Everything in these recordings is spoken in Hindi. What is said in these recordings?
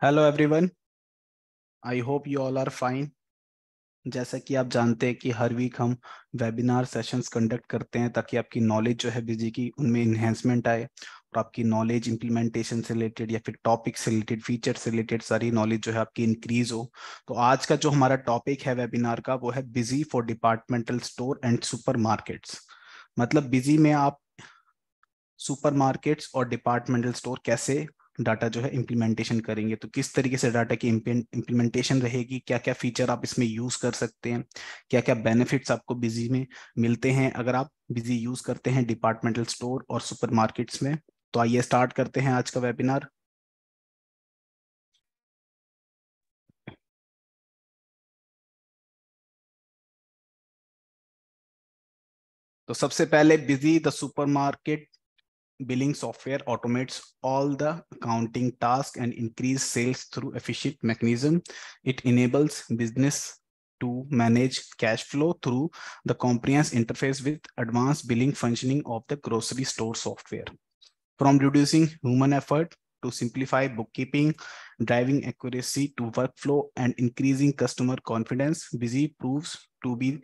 Hello everyone, I hope you all are fine. जैसा कि आप जानते हैं कि हर वीक हम वेबिनार सेशंस कंडक्ट करते हैं ताकि आपकी नॉलेज जो है बिजी की उनमें इन्हेंसमेंट आए और आपकी नॉलेज इंप्लीमेंटेशन से रिलेटेड या फिर टॉपिक से रिलेटेड, फीचर से रिलेटेड सारी नॉलेज जो है आपकी इंक्रीज हो। तो आज का जो हमारा टॉपिक है वेबिनार का वो है busy for departmental store and super markets. मतलब बिजी में आप सुपरमार्केट्स और डिपार्टमेंटल स्टोर कैसे डाटा जो है इम्प्लीमेंटेशन करेंगे, तो किस तरीके से डाटा की इम्प्लीमेंटेशन रहेगी, क्या क्या फीचर आप इसमें यूज कर सकते हैं, क्या क्या बेनिफिट्स आपको बिजी में मिलते हैं अगर आप बिजी यूज करते हैं डिपार्टमेंटल स्टोर और सुपरमार्केट्स में। तो आइए स्टार्ट करते हैं आज का वेबिनार। तो सबसे पहले busy the supermarket billing software automates all the accounting tasks and increase sales through efficient mechanism. It enables business to manage cash flow through the comprehensive interface with advanced billing functioning of the grocery store software. From reducing human effort to simplify bookkeeping, driving accuracy to workflow, and increasing customer confidence, Busy proves to be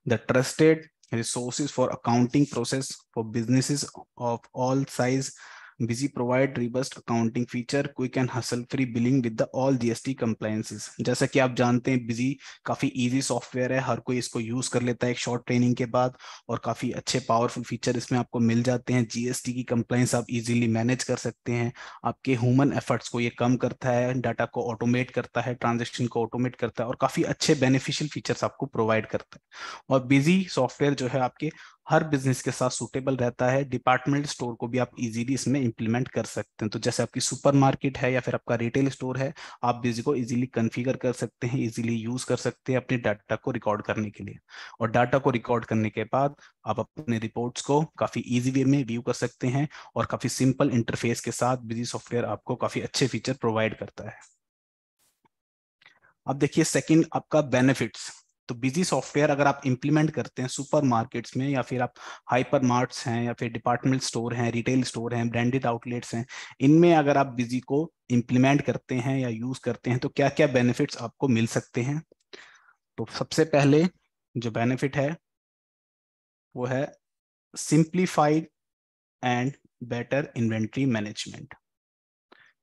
the trusted resources for accounting process for businesses of all size. Busy provide robust accounting feature, quick and hassle-free billing with the all GST compliances. जैसा कि आप जानते हैं बिजी काफी इजी सॉफ्टवेयर है, हर कोई इसको यूज कर लेता है एक शॉर्ट ट्रेनिंग के बाद और काफी अच्छे पावरफुल फीचर इसमें आपको मिल जाते हैं। जीएसटी की कंप्लाइंस आप इजीली मैनेज कर सकते हैं, आपके ह्यूमन एफर्ट्स को ये कम करता है, डाटा को ऑटोमेट करता है, ट्रांजेक्शन को ऑटोमेट करता है और काफी अच्छे बेनिफिशियल फीचर्स आपको प्रोवाइड करता है। और बिजी सॉफ्टवेयर जो है आपके हर बिजनेस के साथ सूटेबल रहता है। डिपार्टमेंट स्टोर को भी आप इजीली इसमें इंप्लीमेंट कर सकते हैं। तो जैसे आपकी सुपरमार्केट है या फिर आपका रिटेल स्टोर है, आप बिजी को इजीली कॉन्फ़िगर कर सकते हैं, इजीली यूज कर सकते हैं अपने डाटा को रिकॉर्ड करने के लिए। और डाटा को रिकॉर्ड करने के बाद आप अपने रिपोर्ट्स को काफी इजी वे में व्यू कर सकते हैं और काफी सिंपल इंटरफेस के साथ बिजी सॉफ्टवेयर आपको काफी अच्छे फीचर प्रोवाइड करता है। अब देखिए सेकंड आपका बेनिफिट्स। तो बिजी सॉफ्टवेयर अगर आप इंप्लीमेंट करते हैं सुपरमार्केट्स में या फिर आप हाइपर मार्ट्स हैं या फिर डिपार्टमेंट स्टोर हैं, रिटेल स्टोर हैं, ब्रांडेड आउटलेट्स हैं, इनमें अगर आप बिजी को इंप्लीमेंट करते हैं या यूज करते हैं तो क्या क्या बेनिफिट्स आपको मिल सकते हैं। तो सबसे पहले जो बेनिफिट है वो है simplified and better inventory management.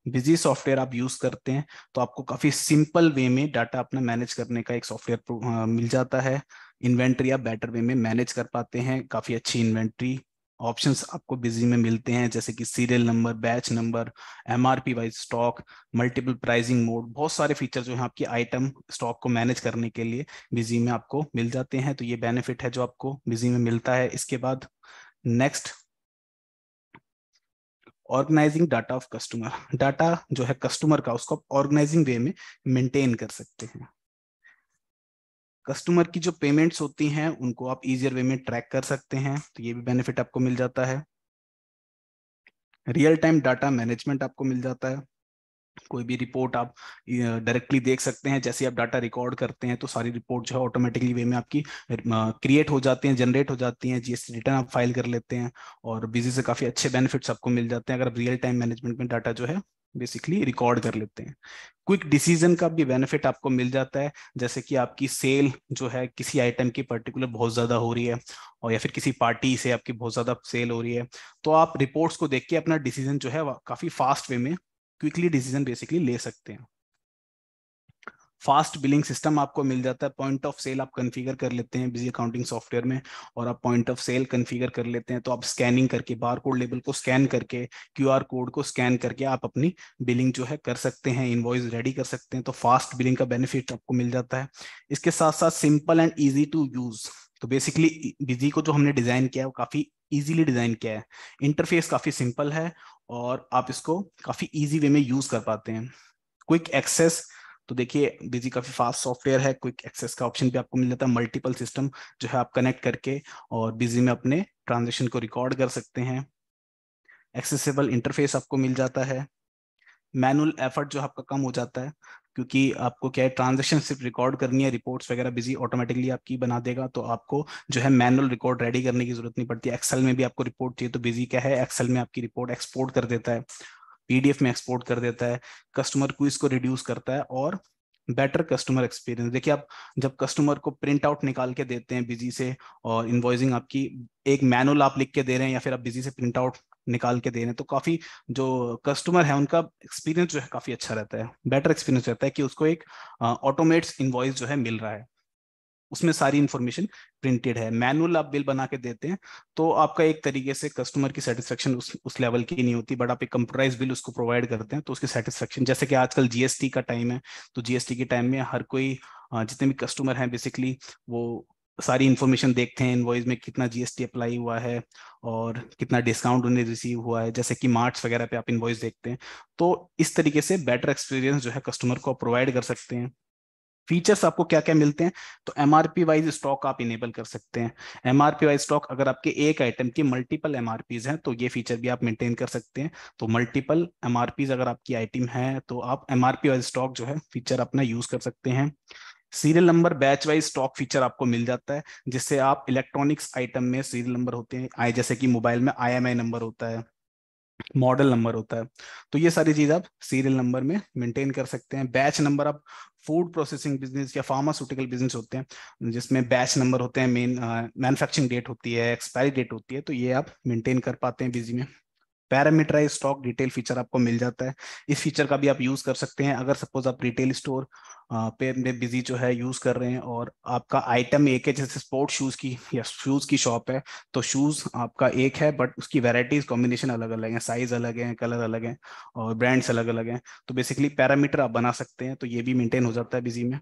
Busy software आप यूज करते हैं तो आपको काफी सिंपल वे में डाटा अपना मैनेज करने का एक सॉफ्टवेयर मिल जाता है। इन्वेंट्री आप बेटर वे में मैनेज कर पाते हैं, काफी अच्छी इन्वेंट्री ऑप्शंस आपको बिजी में मिलते हैं जैसे कि serial number, batch number, MRP wise stock, multiple pricing mode, बहुत सारे फीचर जो है आपकी आइटम स्टॉक को मैनेज करने के लिए बिजी में आपको मिल जाते हैं। तो ये बेनिफिट है जो आपको बिजी में मिलता है। इसके बाद next, organising data of customer. Data जो है कस्टमर का उसको आप ऑर्गेनाइजिंग वे में मेंटेन कर सकते हैं। कस्टमर की जो पेमेंट्स होती हैं उनको आप इजियर वे में ट्रैक कर सकते हैं, तो ये भी बेनिफिट आपको मिल जाता है। रियल टाइम डाटा मैनेजमेंट आपको मिल जाता है। कोई भी रिपोर्ट आप डायरेक्टली देख सकते हैं, जैसे आप डाटा रिकॉर्ड करते हैं तो सारी रिपोर्ट जो है ऑटोमेटिकली वे में आपकी क्रिएट हो जाती हैं, जनरेट हो जाती हैं, जीएसटी रिटर्न आप फाइल कर लेते हैं और बिजी से काफी अच्छे बेनिफिट्स आपको मिल जाते हैं अगर आप रियल टाइम मैनेजमेंट में डाटा जो है बेसिकली रिकॉर्ड कर लेते हैं। क्विक डिसीजन का भी बेनिफिट आपको मिल जाता है, जैसे कि आपकी सेल जो है किसी आइटम की पर्टिकुलर बहुत ज्यादा हो रही है और या फिर किसी पार्टी से आपकी बहुत ज्यादा सेल हो रही है, तो आप रिपोर्ट्स को देख के अपना डिसीजन जो है काफी फास्ट वे में क्विकली डिसीजन बेसिकली ले सकते हैं। फास्ट बिलिंग सिस्टम आपको मिल जाता है, पॉइंट ऑफ सेल आप कॉन्फ़िगर कर लेते हैं बिजी अकाउंटिंग सॉफ्टवेयर में और आप पॉइंट ऑफ सेल कॉन्फ़िगर कर लेते हैं तो आप स्कैनिंग करके बार कोड लेबल को स्कैन करके, क्यूआर कोड को स्कैन करके आप अपनी बिलिंग जो है कर सकते हैं, इनवॉइस रेडी कर सकते हैं। तो फास्ट बिलिंग का बेनिफिट आपको मिल जाता है। इसके साथ साथ simple and easy to use. तो बेसिकली बिजी को जो हमने डिजाइन किया है वो काफी इजीली डिजाइन किया है, इंटरफेस काफी सिंपल है और आप इसको काफी इजी वे में यूज कर पाते हैं। Quick access. तो देखिए बिजी काफी फास्ट सॉफ्टवेयर है, क्विक एक्सेस का ऑप्शन भी आपको मिल जाता है, मल्टीपल सिस्टम जो है आप कनेक्ट करके और बिजी में अपने ट्रांजेक्शन को रिकॉर्ड कर सकते हैं। एक्सेसिबल इंटरफेस आपको मिल जाता है। मैनुअल एफर्ट जो आपका कम हो जाता है, क्योंकि आपको क्या है ट्रांजेक्शन सिर्फ रिकॉर्ड करनी है, रिपोर्ट्स वगैरह बिजी ऑटोमेटिकली आपकी बना देगा, तो आपको जो है मैनुअल रिकॉर्ड रेडी करने की जरूरत नहीं पड़ती। एक्सेल में भी आपको रिपोर्ट चाहिए तो बिजी क्या है एक्सेल में आपकी रिपोर्ट एक्सपोर्ट कर देता है, PDF में एक्सपोर्ट कर देता है, कस्टमर क्विज को रिड्यूस करता है, और बेटर कस्टमर एक्सपीरियंस। देखिए आप जब कस्टमर को प्रिंट आउट निकाल के देते हैं बिजी से, और इनवॉइसिंग आपकी एक मैनुअल आप लिख के दे रहे हैं या फिर आप बिजी से प्रिंट आउट निकाल के दे रहे हैं, तो काफी जो कस्टमर है उनका एक्सपीरियंस जो है काफी अच्छा रहता है, बेटर एक्सपीरियंस रहता है कि उसको एक ऑटोमेट्स इनवॉइस जो है मिल रहा है, उसमें सारी इंफॉर्मेशन प्रिंटेड है। मैनुअल आप बिल बना के देते हैं तो आपका एक तरीके से कस्टमर की सेटिस्फेक्शन उस लेवल की नहीं होती, बट आप एक कंप्यूटराइज बिल उसको प्रोवाइड करते हैं तो उसकी सेटिस्फेक्शन, जैसे कि आजकल GST का टाइम है, तो GST के टाइम में हर कोई जितने भी कस्टमर हैं बेसिकली वो सारी इन्फॉर्मेशन देखते हैं, इनवॉइस में कितना GST अप्लाई हुआ है और कितना डिस्काउंट उन्हें रिसीव हुआ है, जैसे कि मार्ट्स वगैरह पे आप इनवॉइस देखते हैं। तो इस तरीके से बेटर एक्सपीरियंस जो है कस्टमर को प्रोवाइड कर सकते हैं। फीचर्स आपको क्या क्या मिलते हैं, तो MRP वाइज स्टॉक आप इनेबल कर सकते हैं। MRP वाइज स्टॉक, अगर आपके एक आइटम की मल्टीपल MRPs हैं तो ये फीचर भी आप मेंटेन कर सकते हैं। तो मल्टीपल MRPs अगर आपकी आइटम है तो आप MRP वाइज स्टॉक जो है फीचर अपना यूज कर सकते हैं। Serial number batch wise stock feature आपको मिल जाता है, जिससे आप इलेक्ट्रॉनिक्स आइटम में सीरियल नंबर होते हैं, आई जैसे कि मोबाइल में IMI नंबर होता है, मॉडल नंबर होता है, तो ये सारी चीज आप सीरियल नंबर में मेंटेन कर सकते हैं। बैच नंबर आप फूड प्रोसेसिंग बिजनेस या फार्मास्यूटिकल बिजनेस होते हैं जिसमें बैच नंबर होते हैं, मेन मैन्युफैक्चरिंग डेट होती है, एक्सपायरी डेट होती है, तो ये आप मेंटेन कर पाते हैं बिजी में। पैरामीटराइज स्टॉक डिटेल फीचर आपको मिल जाता है, इस फीचर का भी आप यूज कर सकते हैं अगर सपोज आप रिटेल स्टोर पे बिजी जो है यूज कर रहे हैं और आपका आइटम एक है, जैसे स्पोर्ट शूज की या शूज की शॉप है, तो शूज आपका एक है बट उसकी वेराइटीज कॉम्बिनेशन अलग अलग है, साइज अलग है, कलर अलग है, और ब्रांड्स अलग अलग हैं, तो बेसिकली पैरामीटर आप बना सकते हैं, तो ये भी मेंटेन हो जाता है बिजी में।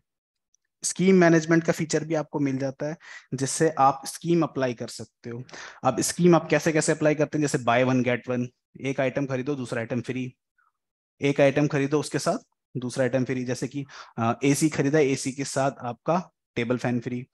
स्कीम मैनेजमेंट का फीचर भी आपको मिल जाता है, जिससे आप स्कीम अप्लाई कर सकते हो। अब स्कीम आप कैसे कैसे अप्लाई करते हैं, जैसे बाय वन गेट वन, एक आइटम खरीदो दूसरा आइटम फ्री, एक आइटम खरीदो उसके साथ दूसरा आइटम फ्री, जैसे कि AC खरीदा, AC के साथ आपका टेबल फैन फ्री।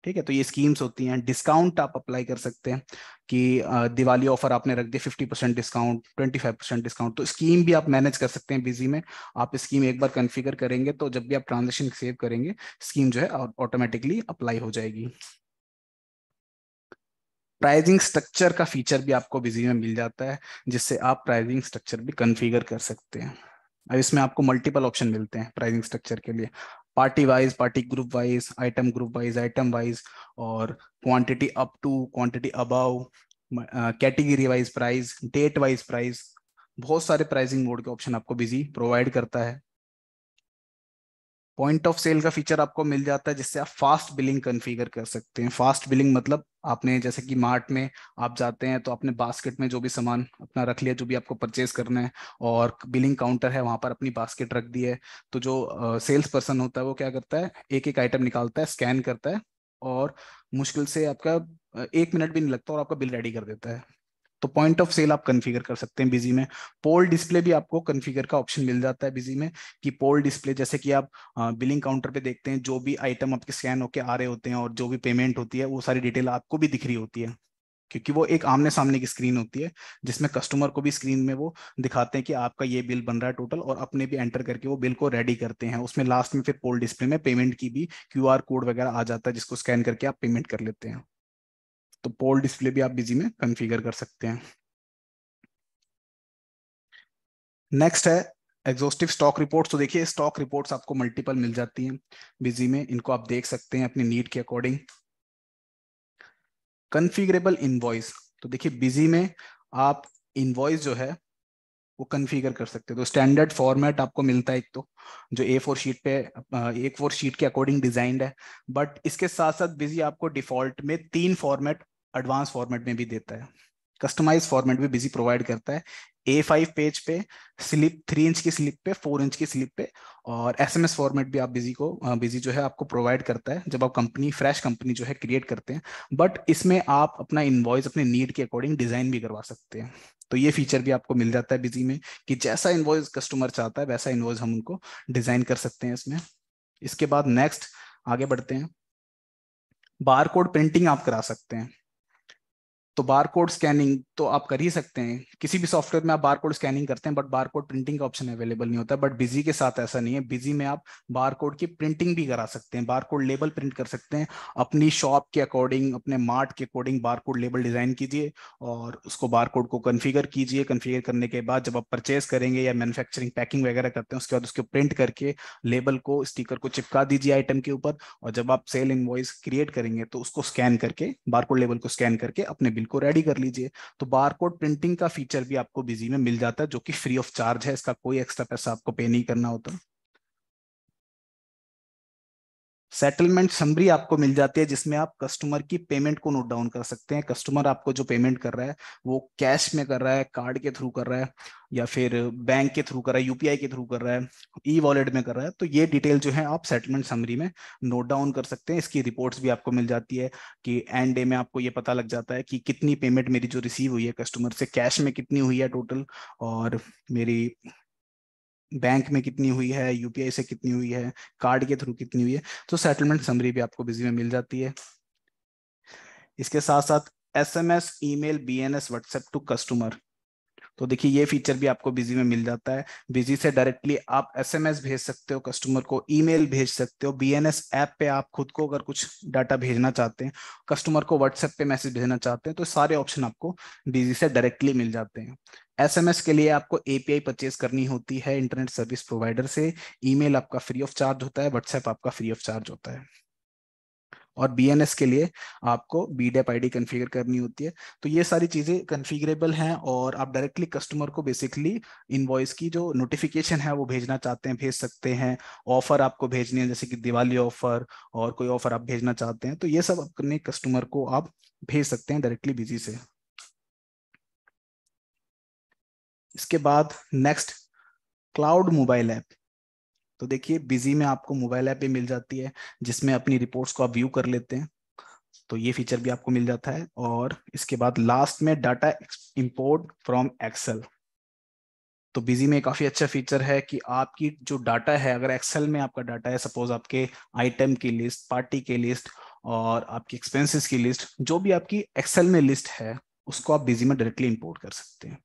ठीक है, तो ये स्कीम्स होती हैं। डिस्काउंट आप अप्लाई कर सकते हैं कि दिवाली ऑफर आपने रख दिया 50% डिस्काउंट, 25% डिस्काउंट, तो स्कीम भी आप मैनेज कर सकते हैं बिजी में। आप स्कीम एक बार कॉन्फ़िगर करेंगे तो जब भी आप ट्रांजेक्शन सेव करेंगे स्कीम जो है ऑटोमेटिकली अप्लाई हो जाएगी। प्राइजिंग स्ट्रक्चर का फीचर भी आपको बिजी में मिल जाता है, जिससे आप प्राइजिंग स्ट्रक्चर भी कॉन्फ़िगर कर सकते हैं। अब इसमें आपको मल्टीपल ऑप्शन मिलते हैं प्राइसिंग स्ट्रक्चर के लिए, party wise, party group wise, item group wise, item wise, और quantity up to, quantity above, category wise price, date wise price, बहुत सारे प्राइसिंग मोड के ऑप्शन आपको बिजी प्रोवाइड करता है। पॉइंट ऑफ सेल का फीचर आपको मिल जाता है, जिससे आप फास्ट बिलिंग कॉन्फ़िगर कर सकते हैं। फास्ट बिलिंग मतलब आपने जैसे कि मार्ट में आप जाते हैं तो अपने बास्केट में जो भी सामान अपना रख लिया, जो भी आपको परचेज करना है, और बिलिंग काउंटर है वहां पर अपनी बास्केट रख दी है, तो जो सेल्स पर्सन होता है वो क्या करता है, एक एक आइटम निकालता है, स्कैन करता है, और मुश्किल से आपका 1 मिनट भी नहीं लगता और आपका बिल रेडी कर देता है। तो पॉइंट ऑफ सेल आप कॉन्फ़िगर कर सकते हैं बिजी में। पोल डिस्प्ले भी आपको कॉन्फ़िगर का ऑप्शन मिल जाता है बिजी में, कि पोल डिस्प्ले जैसे कि आप बिलिंग काउंटर पे देखते हैं, जो भी आइटम आपके स्कैन होके आ रहे होते हैं और जो भी पेमेंट होती है वो सारी डिटेल आपको भी दिख रही होती है, क्योंकि वो एक आमने सामने की स्क्रीन होती है, जिसमें कस्टमर को भी स्क्रीन में वो दिखाते हैं कि आपका ये बिल बन रहा है टोटल, और अपने भी एंटर करके वो बिल को रेडी करते हैं। उसमें लास्ट में फिर पोल डिस्प्ले में पेमेंट की भी QR कोड वगैरह आ जाता है, जिसको स्कैन करके आप पेमेंट कर लेते हैं। तो पोल डिस्प्ले भी आप बिजी में कॉन्फ़िगर कर सकते हैं। नेक्स्ट है एग्जॉस्टिव स्टॉक रिपोर्ट्स। तो देखिए स्टॉक रिपोर्ट्स आपको मल्टीपल मिल जाती हैं बिजी में, इनको आप देख सकते हैं अपनी नीड के अकॉर्डिंग। कॉन्फ़िगरेबल इनवॉइस, तो देखिए बिजी में आप इनवॉइस जो है वो कॉन्फ़िगर कर सकते हो। तो स्टैंडर्ड फॉर्मेट आपको मिलता है एक, तो जो A4 शीट पे A4 शीट के अकॉर्डिंग डिजाइंड है, बट इसके साथ साथ बिजी आपको डिफॉल्ट में 3 फॉर्मेट एडवांस फॉर्मेट में भी देता है, कस्टमाइज फॉर्मेट भी बिजी प्रोवाइड करता है। A5 पेज पे, स्लिप 3 इंच की स्लिप पे, 4 इंच की स्लिप पे, और SMS फॉर्मेट भी आप बिजी जो है आपको प्रोवाइड करता है जब आप कंपनी फ्रेश कंपनी जो है क्रिएट करते हैं। बट इसमें आप अपना इनवॉइस अपने नीड के अकॉर्डिंग डिजाइन भी करवा सकते हैं, तो ये फीचर भी आपको मिल जाता है बिजी में, कि जैसा इनवॉइस कस्टमर चाहता है वैसा इनवॉइस हम उनको डिजाइन कर सकते हैं इसमें। इसके बाद नेक्स्ट आगे बढ़ते हैं, बारकोड प्रिंटिंग आप करा सकते हैं। तो बारकोड स्कैनिंग तो आप कर ही सकते हैं, किसी भी सॉफ्टवेयर में आप बारकोड स्कैनिंग करते हैं, बट बारकोड प्रिंटिंग का ऑप्शन अवेलेबल नहीं होता। बट बिजी के साथ ऐसा नहीं है, बिजी में आप बारकोड की प्रिंटिंग भी करा सकते हैं, बारकोड लेबल प्रिंट कर सकते हैं अपनी शॉप के अकॉर्डिंग, अपने मार्ट के अकॉर्डिंग बारकोड लेबल डिजाइन कीजिए और उसको बारकोड को कॉन्फ़िगर कीजिए। कॉन्फ़िगर करने के बाद जब आप परचेस करेंगे या मैन्युफैक्चरिंग पैकिंग वगैरह करते हैं, उसके बाद उसको प्रिंट करके लेबल को, स्टिकर को चिपका दीजिए आइटम के ऊपर। और जब आप सेल इनवॉइस क्रिएट करेंगे तो उसको स्कैन करके, बारकोड लेबल को स्कैन करके अपने बिल को रेडी कर लीजिए। तो बारकोड प्रिंटिंग का फीचर भी आपको बिजी में मिल जाता है, जो कि फ्री ऑफ चार्ज है, इसका कोई एक्स्ट्रा पैसा आपको पे नहीं करना होता। सेटलमेंट समरी आपको मिल जाती है, जिसमें आप कस्टमर की पेमेंट को नोट डाउन कर सकते हैं। कस्टमर आपको जो पेमेंट कर रहा है वो कैश में कर रहा है, कार्ड के थ्रू कर रहा है, या फिर बैंक के थ्रू कर रहा है, यूपीआई के थ्रू कर रहा है, ई वॉलेट में कर रहा है। तो ये डिटेल जो है आप सेटलमेंट समरी में नोट डाउन कर सकते हैं। इसकी रिपोर्ट्स भी आपको मिल जाती है कि एंड डे में आपको ये पता लग जाता है कि कितनी पेमेंट मेरी जो रिसीव हुई है कस्टमर से, कैश में कितनी हुई है टोटल, और मेरी बैंक में कितनी हुई है, यूपीआई से कितनी हुई है, कार्ड के थ्रू कितनी हुई है। तो सेटलमेंट समरी भी आपको बिजी में मिल जाती है। इसके साथ साथ SMS, email, BNS, WhatsApp to customer, तो देखिए ये फीचर भी आपको बिजी में मिल जाता है। बिजी से डायरेक्टली आप एसएमएस भेज सकते हो कस्टमर को, ईमेल भेज सकते हो, बीएनएस ऐप पे आप खुद को अगर कुछ डाटा भेजना चाहते हैं, कस्टमर को व्हाट्सएप पे मैसेज भेजना चाहते हैं, तो सारे ऑप्शन आपको बिजी से डायरेक्टली मिल जाते हैं। एसएमएस के लिए आपको एपीआई परचेज करनी होती है इंटरनेट सर्विस प्रोवाइडर से, ईमेल आपका फ्री ऑफ चार्ज होता है, व्हाट्सएप आपका फ्री ऑफ चार्ज होता है। और बीएनएस के लिए आपको बीडेप आईडी कॉन्फ़िगर करनी होती है। तो ये सारी चीजें कॉन्फ़िगरेबल हैं और आप डायरेक्टली कस्टमर को बेसिकली इनवॉइस की जो नोटिफिकेशन है वो भेजना चाहते हैं भेज सकते हैं। ऑफर आपको भेजनी है जैसे कि दिवाली ऑफर और कोई ऑफर आप भेजना चाहते हैं, तो ये सब अपने कस्टमर को आप भेज सकते हैं डायरेक्टली बिजी से। इसके बाद नेक्स्ट, क्लाउड मोबाइल ऐप। तो देखिए बिजी में आपको मोबाइल ऐप भी मिल जाती है, जिसमें अपनी रिपोर्ट्स को आप व्यू कर लेते हैं, तो ये फीचर भी आपको मिल जाता है। और इसके बाद लास्ट में डाटा इंपोर्ट फ्रॉम एक्सेल। तो बिजी में काफी अच्छा फीचर है कि आपकी जो डाटा है, अगर एक्सेल में आपका डाटा है, सपोज आपके आइटम की लिस्ट, पार्टी की लिस्ट और आपकी एक्सपेंसेस की लिस्ट, जो भी आपकी एक्सेल में लिस्ट है उसको आप बिजी में डायरेक्टली इंपोर्ट कर सकते हैं।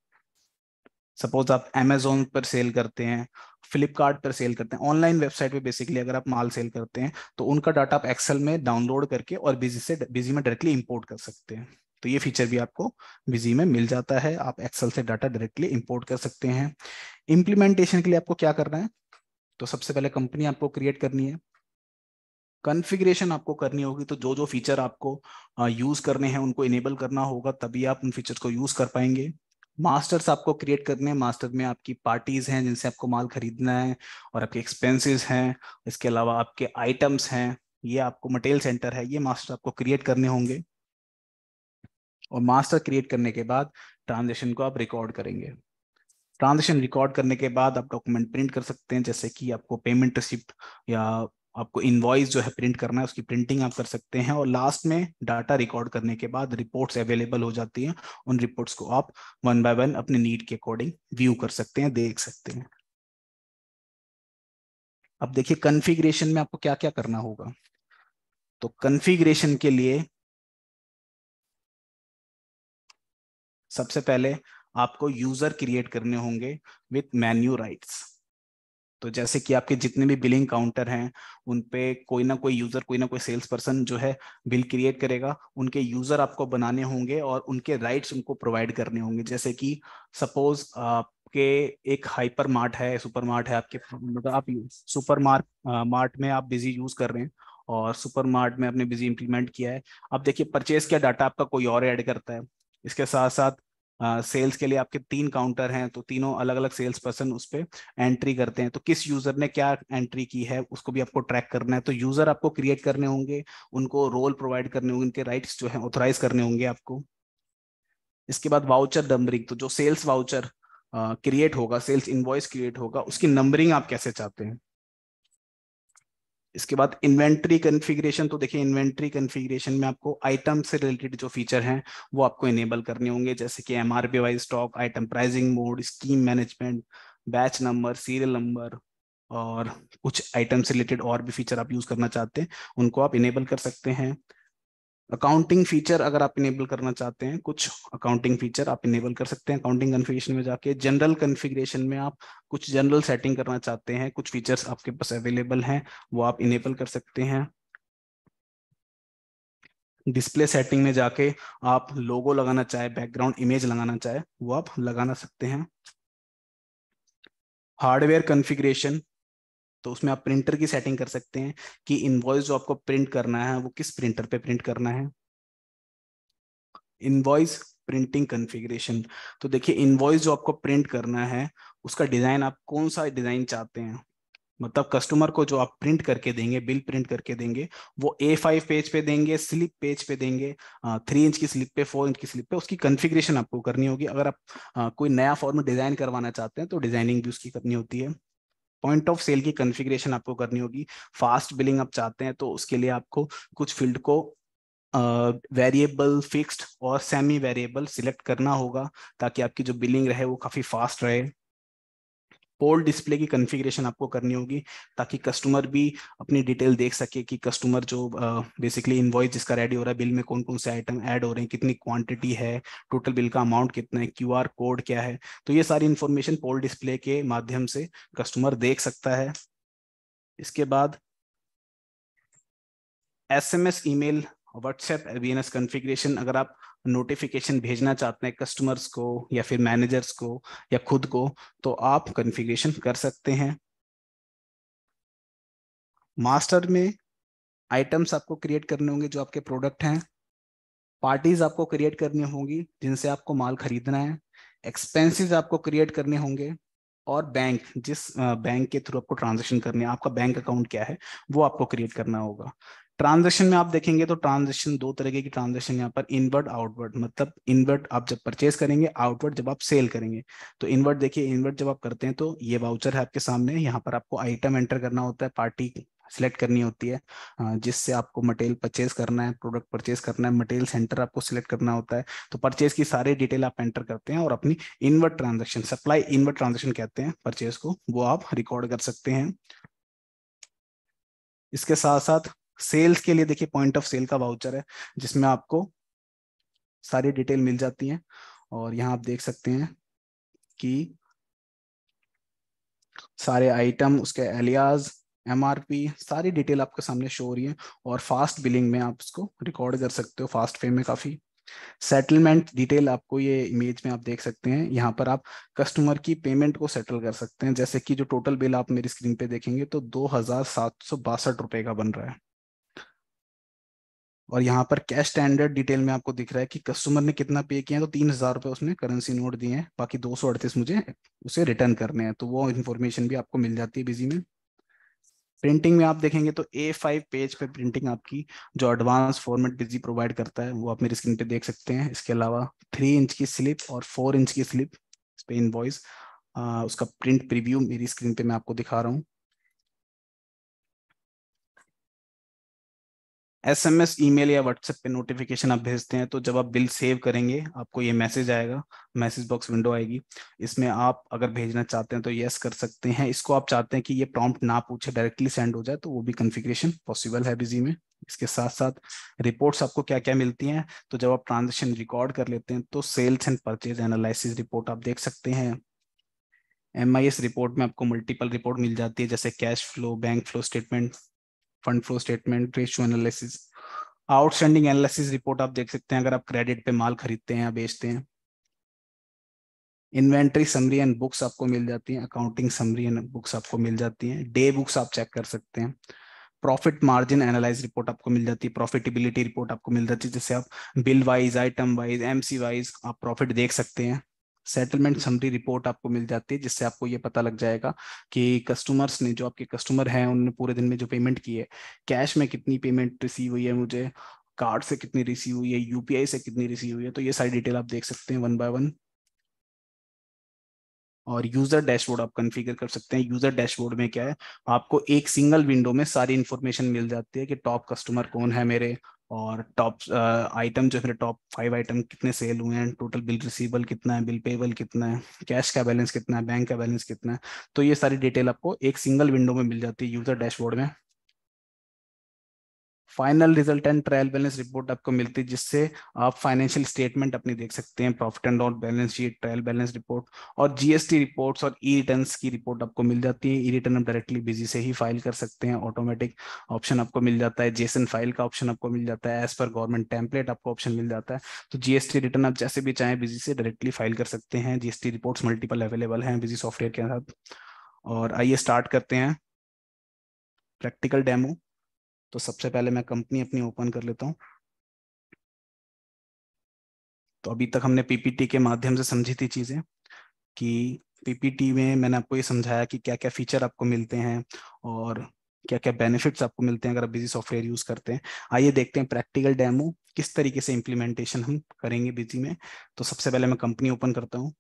सपोज आप अमेजोन पर सेल करते हैं, फ्लिपकार्ट पर सेल करते हैं, ऑनलाइन वेबसाइट पे बेसिकली अगर आप माल सेल करते हैं, तो उनका डाटा आप एक्सेल में डाउनलोड करके और बिजी में डायरेक्टली इंपोर्ट कर सकते हैं। तो ये फीचर भी आपको बिजी में मिल जाता है, आप एक्सेल से डाटा डायरेक्टली इंपोर्ट कर सकते हैं। इम्प्लीमेंटेशन के लिए आपको क्या करना है, तो सबसे पहले कंपनी आपको क्रिएट करनी है, कॉन्फ़िगरेशन आपको करनी होगी, तो जो जो फीचर आपको यूज करने हैं उनको इनेबल करना होगा, तभी आप उन फीचर्स को यूज कर पाएंगे। मास्टर्स आपको क्रिएट करने हैं, मास्टर में आपकी पार्टीज हैं जिनसे आपको माल खरीदना है, और आपके एक्सपेंसेस हैं, इसके अलावा आपके आइटम्स हैं, ये आपको मटेरियल सेंटर है, ये मास्टर आपको क्रिएट करने होंगे। और मास्टर क्रिएट करने के बाद ट्रांजेक्शन को आप रिकॉर्ड करेंगे। ट्रांजेक्शन रिकॉर्ड करने के बाद आप डॉक्यूमेंट प्रिंट कर सकते हैं, जैसे कि आपको पेमेंट रिसिप्ट या आपको इनवॉइस जो है प्रिंट करना है उसकी प्रिंटिंग आप कर सकते हैं। और लास्ट में डाटा रिकॉर्ड करने के बाद रिपोर्ट्स अवेलेबल हो जाती हैं, उन रिपोर्ट्स को आप वन बाय वन अपने नीड के अकॉर्डिंग व्यू कर सकते हैं, देख सकते हैं। अब देखिए कॉन्फ़िगरेशन में आपको क्या क्या करना होगा। तो कॉन्फ़िगरेशन के लिए सबसे पहले आपको यूजर क्रिएट करने होंगे विथ मेन्यू राइट्स। तो जैसे कि आपके जितने भी बिलिंग काउंटर हैं उन पे कोई ना कोई यूजर, कोई ना कोई सेल्स पर्सन जो है बिल क्रिएट करेगा, उनके यूजर आपको बनाने होंगे और उनके राइट्स उनको प्रोवाइड करने होंगे। जैसे कि सपोज आपके एक हाइपर मार्ट है, सुपर मार्ट है आपके, मतलब आप सुपर मार्ट मार्ट में आप बिजी यूज कर रहे हैं और सुपर मार्ट में आपने बिजी इंप्लीमेंट किया है। अब देखिए परचेज का डाटा आपका कोई और ऐड करता है, इसके साथ साथ सेल्स के लिए आपके 3 काउंटर हैं, तो तीनों अलग अलग सेल्स पर्सन उस पर एंट्री करते हैं, तो किस यूजर ने क्या एंट्री की है उसको भी आपको ट्रैक करना है। तो यूजर आपको क्रिएट करने होंगे, उनको रोल प्रोवाइड करने होंगे, उनके राइट्स जो है ऑथराइज करने होंगे आपको। इसके बाद वाउचर नंबरिंग, तो जो सेल्स वाउचर क्रिएट होगा, सेल्स इनवॉइस क्रिएट होगा, उसकी नंबरिंग आप कैसे चाहते हैं। इसके बाद इन्वेंट्री कॉन्फ़िगरेशन, तो देखिए इन्वेंट्री कॉन्फ़िगरेशन में आपको आइटम से रिलेटेड जो फीचर हैं वो आपको इनेबल करने होंगे, जैसे कि MRP wise stock, item pricing mode, scheme management, batch number, serial number, और कुछ आइटम से रिलेटेड और भी फीचर आप यूज करना चाहते हैं उनको आप इनेबल कर सकते हैं। अकाउंटिंग फीचर अगर आप इनेबल करना चाहते हैं, कुछ अकाउंटिंग फीचर आप इनेबल कर सकते हैं अकाउंटिंग कॉन्फ़िगरेशन में जाके। जनरल कॉन्फ़िगरेशन में आप कुछ जनरल सेटिंग करना चाहते हैं, कुछ फीचर्स आपके पास अवेलेबल हैं, वो आप इनेबल कर सकते हैं। डिस्प्ले सेटिंग में जाके आप लोगो लगाना चाहे, बैकग्राउंड इमेज लगाना चाहे, वो आप लगाना सकते हैं। हार्डवेयर कॉन्फ़िगरेशन, तो उसमें आप प्रिंटर की सेटिंग कर सकते हैं कि इनवॉइस जो आपको प्रिंट करना है वो किस प्रिंटर पे प्रिंट करना है। इनवॉइस प्रिंटिंग कॉन्फ़िगरेशन, तो देखिए इनवॉइस जो आपको प्रिंट करना है उसका डिजाइन आप कौन सा डिजाइन चाहते हैं। मतलब कस्टमर को जो आप प्रिंट करके देंगे, बिल प्रिंट करके देंगे, वो A5 पेज पे देंगे, स्लिप पेज पे देंगे, 3 इंच की स्लिप पे, 4 इंच की स्लिप पे, उसकी कॉन्फ़िगरेशन आपको करनी होगी। अगर आप कोई नया फॉर्म डिजाइन करवाना चाहते हैं तो डिजाइनिंग भी उसकी करनी होती है। पॉइंट ऑफ सेल की कॉन्फ़िगरेशन आपको करनी होगी। फास्ट बिलिंग आप चाहते हैं तो उसके लिए आपको कुछ फील्ड को वेरिएबल, फिक्स्ड और सेमी वेरिएबल सिलेक्ट करना होगा ताकि आपकी जो बिलिंग रहे वो काफी फास्ट रहे। पोल डिस्प्ले की कॉन्फ़िगरेशन आपको करनी होगी ताकि कस्टमर भी अपनी डिटेल देख सके कि कस्टमर जो बेसिकली इनवॉइस जिसका रेडी हो रहा है, बिल में कौन कौन से आइटम ऐड हो रहे हैं, कितनी क्वांटिटी है, टोटल बिल का अमाउंट कितना है, QR कोड क्या है। तो ये सारी इंफॉर्मेशन पोल डिस्प्ले के माध्यम से कस्टमर देख सकता है। इसके बाद SMS, email, WhatsApp, VNS configuration, अगर आप नोटिफिकेशन भेजना चाहते हैं कस्टमर्स को या फिर मैनेजर्स को या खुद को, तो आप कॉन्फ़िगरेशन कर सकते हैं। मास्टर में आइटम्स आपको क्रिएट करने होंगे जो आपके प्रोडक्ट हैं। पार्टीज आपको क्रिएट करनी होंगी जिनसे आपको माल खरीदना है। एक्सपेंसेस आपको क्रिएट करने होंगे। और बैंक, जिस बैंक के थ्रू आपको ट्रांजेक्शन करनी है, आपका बैंक अकाउंट क्या है, वो आपको क्रिएट करना होगा। ट्रांजेक्शन में आप देखेंगे तो ट्रांजेक्शन दो तरीके की ट्रांजेक्शन यहाँ पर, इनवर्ड आउटवर्ड। मतलब इनवर्ड आप जब परचेज करेंगे, आउटवर्ड जब आप सेल करेंगे। तो इनवर्ड देखिए, इनवर्ड जब आप करते हैं तो ये वाउचर है आपके सामने, यहाँ पर आपको आइटम एंटर करना होता है, पार्टी सिलेक्ट करनी होती है जिससे आपको मटेरियल परचेज करना है, प्रोडक्ट परचेज करना है, मटेरियल सेंटर आपको सिलेक्ट करना होता है। तो परचेज की सारी डिटेल आप एंटर करते हैं और अपनी inward transaction, supply inward transaction कहते हैं परचेज को, वो आप रिकॉर्ड कर सकते हैं। इसके साथ साथ सेल्स के लिए देखिए पॉइंट ऑफ सेल का वाउचर है जिसमें आपको सारी डिटेल मिल जाती है। और यहाँ आप देख सकते हैं कि सारे आइटम, उसके एलियाज, MRP, सारी डिटेल आपके सामने शो हो रही है। और फास्ट बिलिंग में आप इसको रिकॉर्ड कर सकते हो, फास्ट वे में काफी। सेटलमेंट डिटेल आपको ये इमेज में आप देख सकते हैं, यहाँ पर आप कस्टमर की पेमेंट को सेटल कर सकते हैं। जैसे कि जो टोटल बिल आप मेरी स्क्रीन पे देखेंगे तो 2,762 रुपए का बन रहा है। और यहाँ पर कैश स्टैंडर्ड डिटेल में आपको दिख रहा है कि कस्टमर ने कितना पे किया है, तो 3,000 रुपये उसने करेंसी नोट दिए हैं, बाकी 238 मुझे उसे रिटर्न करने हैं। तो वो इन्फॉर्मेशन भी आपको मिल जाती है बिजी में। प्रिंटिंग में आप देखेंगे तो A5 पेज पे प्रिंटिंग आपकी जो एडवांस फॉर्मेट बिजी प्रोवाइड करता है वो आप मेरी स्क्रीन पे देख सकते हैं। इसके अलावा 3 इंच की स्लिप और 4 इंच की स्लिप, इस पे इनवॉइस, उसका प्रिंट प्रीव्यू मेरी स्क्रीन पे मैं आपको दिखा रहा हूँ। SMS, ईमेल या व्हाट्सएप पे नोटिफिकेशन आप भेजते हैं तो जब आप बिल सेव करेंगे आपको ये मैसेज आएगा, मैसेज बॉक्स विंडो आएगी। इसमें आप अगर भेजना चाहते हैं तो यस कर सकते हैं। इसको आप चाहते हैं कि ये प्रॉम्प्ट ना पूछे, डायरेक्टली सेंड हो जाए, तो वो भी कॉन्फ़िगरेशन पॉसिबल है बिजी में। इसके साथ साथ रिपोर्ट्स आपको क्या क्या मिलती हैं, तो जब आप ट्रांजेक्शन रिकॉर्ड कर लेते हैं तो sales and purchase analysis report आप देख सकते हैं। MIS रिपोर्ट में आपको मल्टीपल रिपोर्ट मिल जाती है, जैसे cash flow, bank flow statement, fund flow statement, ratio analysis. Outstanding analysis report आप देख सकते हैं अगर आप क्रेडिट पे माल खरीदते हैं या बेचते हैं। इन्वेंट्री समरी एंड बुक्स आपको मिल जाती हैं, अकाउंटिंग समरी एंड बुक्स आपको मिल जाती हैं, डे बुक्स आप चेक कर सकते हैं। प्रॉफिट मार्जिन एनालाइज रिपोर्ट आपको मिल जाती है, प्रॉफिटेबिलिटी रिपोर्ट आपको मिल जाती है, जिससे आप bill wise, item wise, MC wise आप प्रॉफिट देख सकते हैं। सेटलमेंट समरी रिपोर्ट आपको मिल जाती है जिससे आपको ये पता लग जाएगा कि कस्टमर्स ने, जो आपके कस्टमर हैं, उन्होंने पूरे दिन में जो पेमेंट की है, कैश में कितनी पेमेंट रिसीव हुई है मुझे, कार्ड से कितनी रिसीव हुई है, UPI से कितनी रिसीव हुई है, तो ये सारी डिटेल आप देख सकते हैं वन बाय वन। और यूजर डैशबोर्ड आप कॉन्फ़िगर कर सकते हैं। यूजर डैशबोर्ड में क्या है, आपको एक सिंगल विंडो में सारी इंफॉर्मेशन मिल जाती है कि टॉप कस्टमर कौन है मेरे, और टॉप आइटम जो है मेरे, टॉप 5 आइटम कितने सेल हुए हैं, टोटल बिल रिसीवेबल कितना है, बिल पेबल कितना है, कैश का बैलेंस कितना है, बैंक का बैलेंस कितना है। तो ये सारी डिटेल आपको एक सिंगल विंडो में मिल जाती है यूजर डैशबोर्ड में। Final result and trial balance report आपको मिलती है, जिससे आप फाइनेंशियल स्टेटमेंट अपनी देख सकते हैं, profit and loss balance sheet, trial balance report और जीएसटी रिपोर्ट्स और ई रिटर्न्स की रिपोर्ट आपको मिल जाती है। ई रिटर्न आप डायरेक्टली बिजी से ही फाइल कर सकते हैं, ऑटोमेटिक ऑप्शन आपको मिल जाता है, जेसन फाइल का ऑप्शन आपको मिल जाता है, एज पर गवर्नमेंट टेम्पलेट आपको ऑप्शन मिल जाता है। तो जीएसटी रिटर्न आप जैसे भी चाहें बिजी से डायरेक्टली फाइल कर सकते हैं। जीएसटी रिपोर्ट्स मल्टीपल अवेलेबल हैं बिजी सॉफ्टवेयर के साथ। और आइए स्टार्ट करते हैं प्रैक्टिकल डेमो। तो सबसे पहले मैं कंपनी अपनी ओपन कर लेता हूँ। तो अभी तक हमने पीपीटी के माध्यम से समझी थी चीजें, कि पीपीटी में मैंने आपको ये समझाया कि क्या क्या फीचर आपको मिलते हैं और क्या क्या बेनिफिट्स आपको मिलते हैं अगर आप बिजी सॉफ्टवेयर यूज करते हैं। आइए देखते हैं प्रैक्टिकल डेमो किस तरीके से इम्प्लीमेंटेशन हम करेंगे बिजी में। तो सबसे पहले मैं कंपनी ओपन करता हूँ।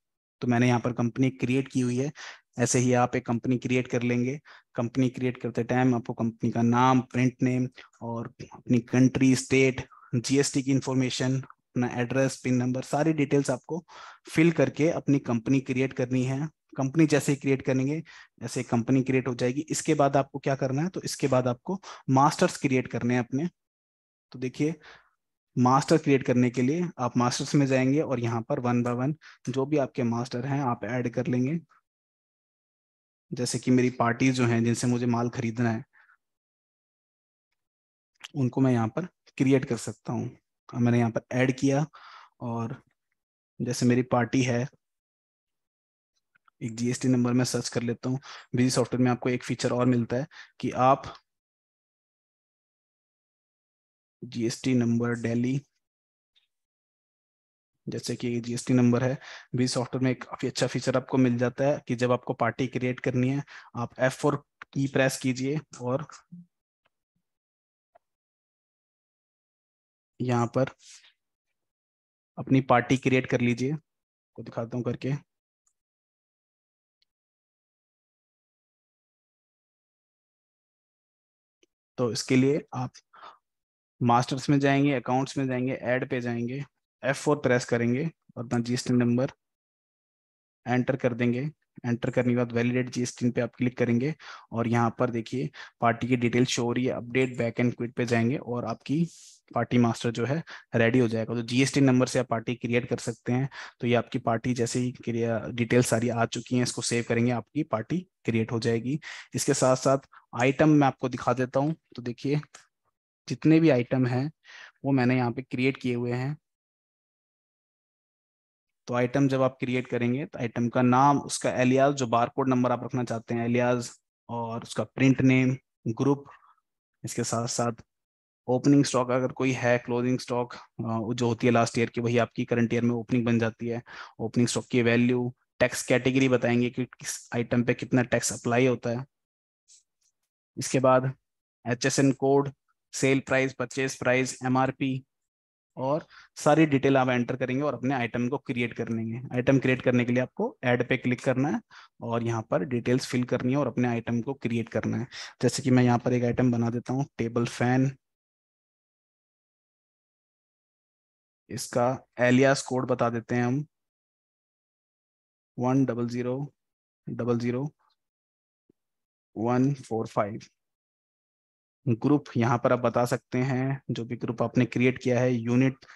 तो मैंने यहाँ पर कंपनी क्रिएट की हुई है। ऐसे ही आप एक कंपनी क्रिएट कर लेंगे। कंपनी क्रिएट करते टाइम आपको कंपनी का नाम, प्रिंट नेम और अपनी कंट्री, स्टेट, जीएसटी की इंफॉर्मेशन, अपना एड्रेस, पिन नंबर, सारी डिटेल्स आपको फिल करके अपनी कंपनी क्रिएट करनी है। कंपनी जैसे ही क्रिएट करेंगे ऐसे कंपनी क्रिएट हो जाएगी। इसके बाद आपको क्या करना है, तो इसके बाद आपको मास्टर्स क्रिएट करने हैं अपने। तो देखिए, मास्टर क्रिएट करने के लिए आप मास्टर्स में जाएंगे और यहाँ पर वन बाय वन जो भी आपके मास्टर हैं आप ऐड कर लेंगे। जैसे कि मेरी पार्टीज जो हैं जिनसे मुझे माल खरीदना है उनको मैं यहाँ पर क्रिएट कर सकता हूँ। अब मैंने यहाँ पर ऐड किया और जैसे मेरी पार्टी है, एक जीएसटी नंबर में सर्च कर लेता हूँ। बिजी सॉफ्टवेयर में आपको एक फीचर और मिलता है कि आप जीएसटी नंबर दिल्ली, जैसे कि जीएसटी नंबर है, बिजी सॉफ्टवेयर में एक काफी अच्छा फीचर आपको मिल जाता है कि जब आपको पार्टी क्रिएट करनी है आप F4 की प्रेस कीजिए और यहाँ पर अपनी पार्टी क्रिएट कर लीजिए। को दिखाता हूँ करके। तो इसके लिए आप मास्टर्स में जाएंगे, अकाउंट्स में जाएंगे, ऐड पे जाएंगे, F4 प्रेस करेंगे और अपना जीएसटी नंबर एंटर कर देंगे। एंटर करने के बाद वैलिडेट जीएसटी पे आप क्लिक करेंगे और यहाँ पर देखिए पार्टी की डिटेल शो हो रही है। अपडेट बैक एंड क्विट पे जाएंगे और आपकी पार्टी मास्टर जो है रेडी हो जाएगा। तो जीएसटी नंबर से आप पार्टी क्रिएट कर सकते हैं। तो ये आपकी पार्टी जैसे ही डिटेल सारी आ चुकी हैं, इसको सेव करेंगे, आपकी पार्टी क्रिएट हो जाएगी। इसके साथ साथ आइटम मैं आपको दिखा देता हूँ। तो देखिए, जितने भी आइटम हैं वो मैंने यहाँ पे क्रिएट किए हुए हैं। तो आइटम जब आप क्रिएट करेंगे तो आइटम का नाम, उसका एलियास, जो बारकोड नंबर आप रखना चाहते हैं एलियास, और उसका प्रिंट नेम, ग्रुप। इसके साथ साथ ओपनिंग स्टॉक अगर कोई है, क्लोजिंग स्टॉक जो होती है लास्ट ईयर की, वही आपकी करंट ईयर में ओपनिंग बन जाती है। ओपनिंग स्टॉक की वैल्यू, टैक्स कैटेगरी बताएंगे कि किस आइटम पे कितना टैक्स अप्लाई होता है। इसके बाद HSN code, sale price, purchase price, MRP और सारी डिटेल आप एंटर करेंगे और अपने आइटम को क्रिएट कर लेंगे। आइटम क्रिएट करने के लिए आपको ऐड पे क्लिक करना है और यहाँ पर डिटेल्स फिल करनी है और अपने आइटम को क्रिएट करना है। जैसे कि मैं यहाँ पर एक आइटम बना देता हूँ, टेबल फैन। इसका एलियास कोड बता देते हैं हम, 1000000145। ग्रुप यहाँ पर आप बता सकते हैं जो भी ग्रुप आपने क्रिएट किया है। यूनिट,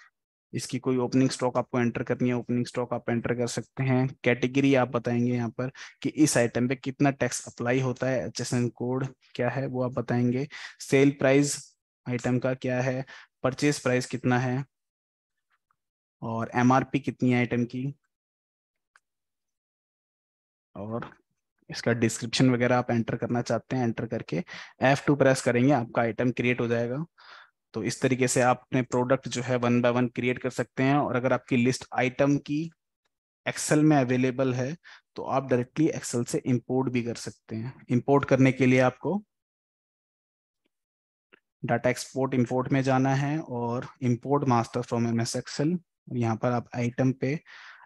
इसकी कोई ओपनिंग स्टॉक आपको एंटर करनी है, ओपनिंग स्टॉक आप एंटर कर सकते हैं। कैटेगरी आप बताएंगे यहाँ पर कि इस आइटम पे कितना टैक्स अप्लाई होता है। HSN कोड क्या है वो आप बताएंगे। सेल प्राइस आइटम का क्या है, परचेज प्राइस कितना है और MRP कितनी है आइटम की, और इसका डिस्क्रिप्शन वगैरह आप एंटर करना चाहते हैं। एंटर करके F2 प्रेस करेंगे, आपका आइटम क्रिएट हो जाएगा। तो इस तरीके से आप अपने प्रोडक्ट जो है वन बाय वन क्रिएट कर सकते हैं। और अगर आपकी लिस्ट आइटम की एक्सेल में अवेलेबल है तो आप डायरेक्टली एक्सेल से इंपोर्ट भी कर सकते हैं। इंपोर्ट करने के लिए आपको डाटा एक्सपोर्ट इंपोर्ट में जाना है और import master from MS Excel, यहाँ पर आप आइटम पे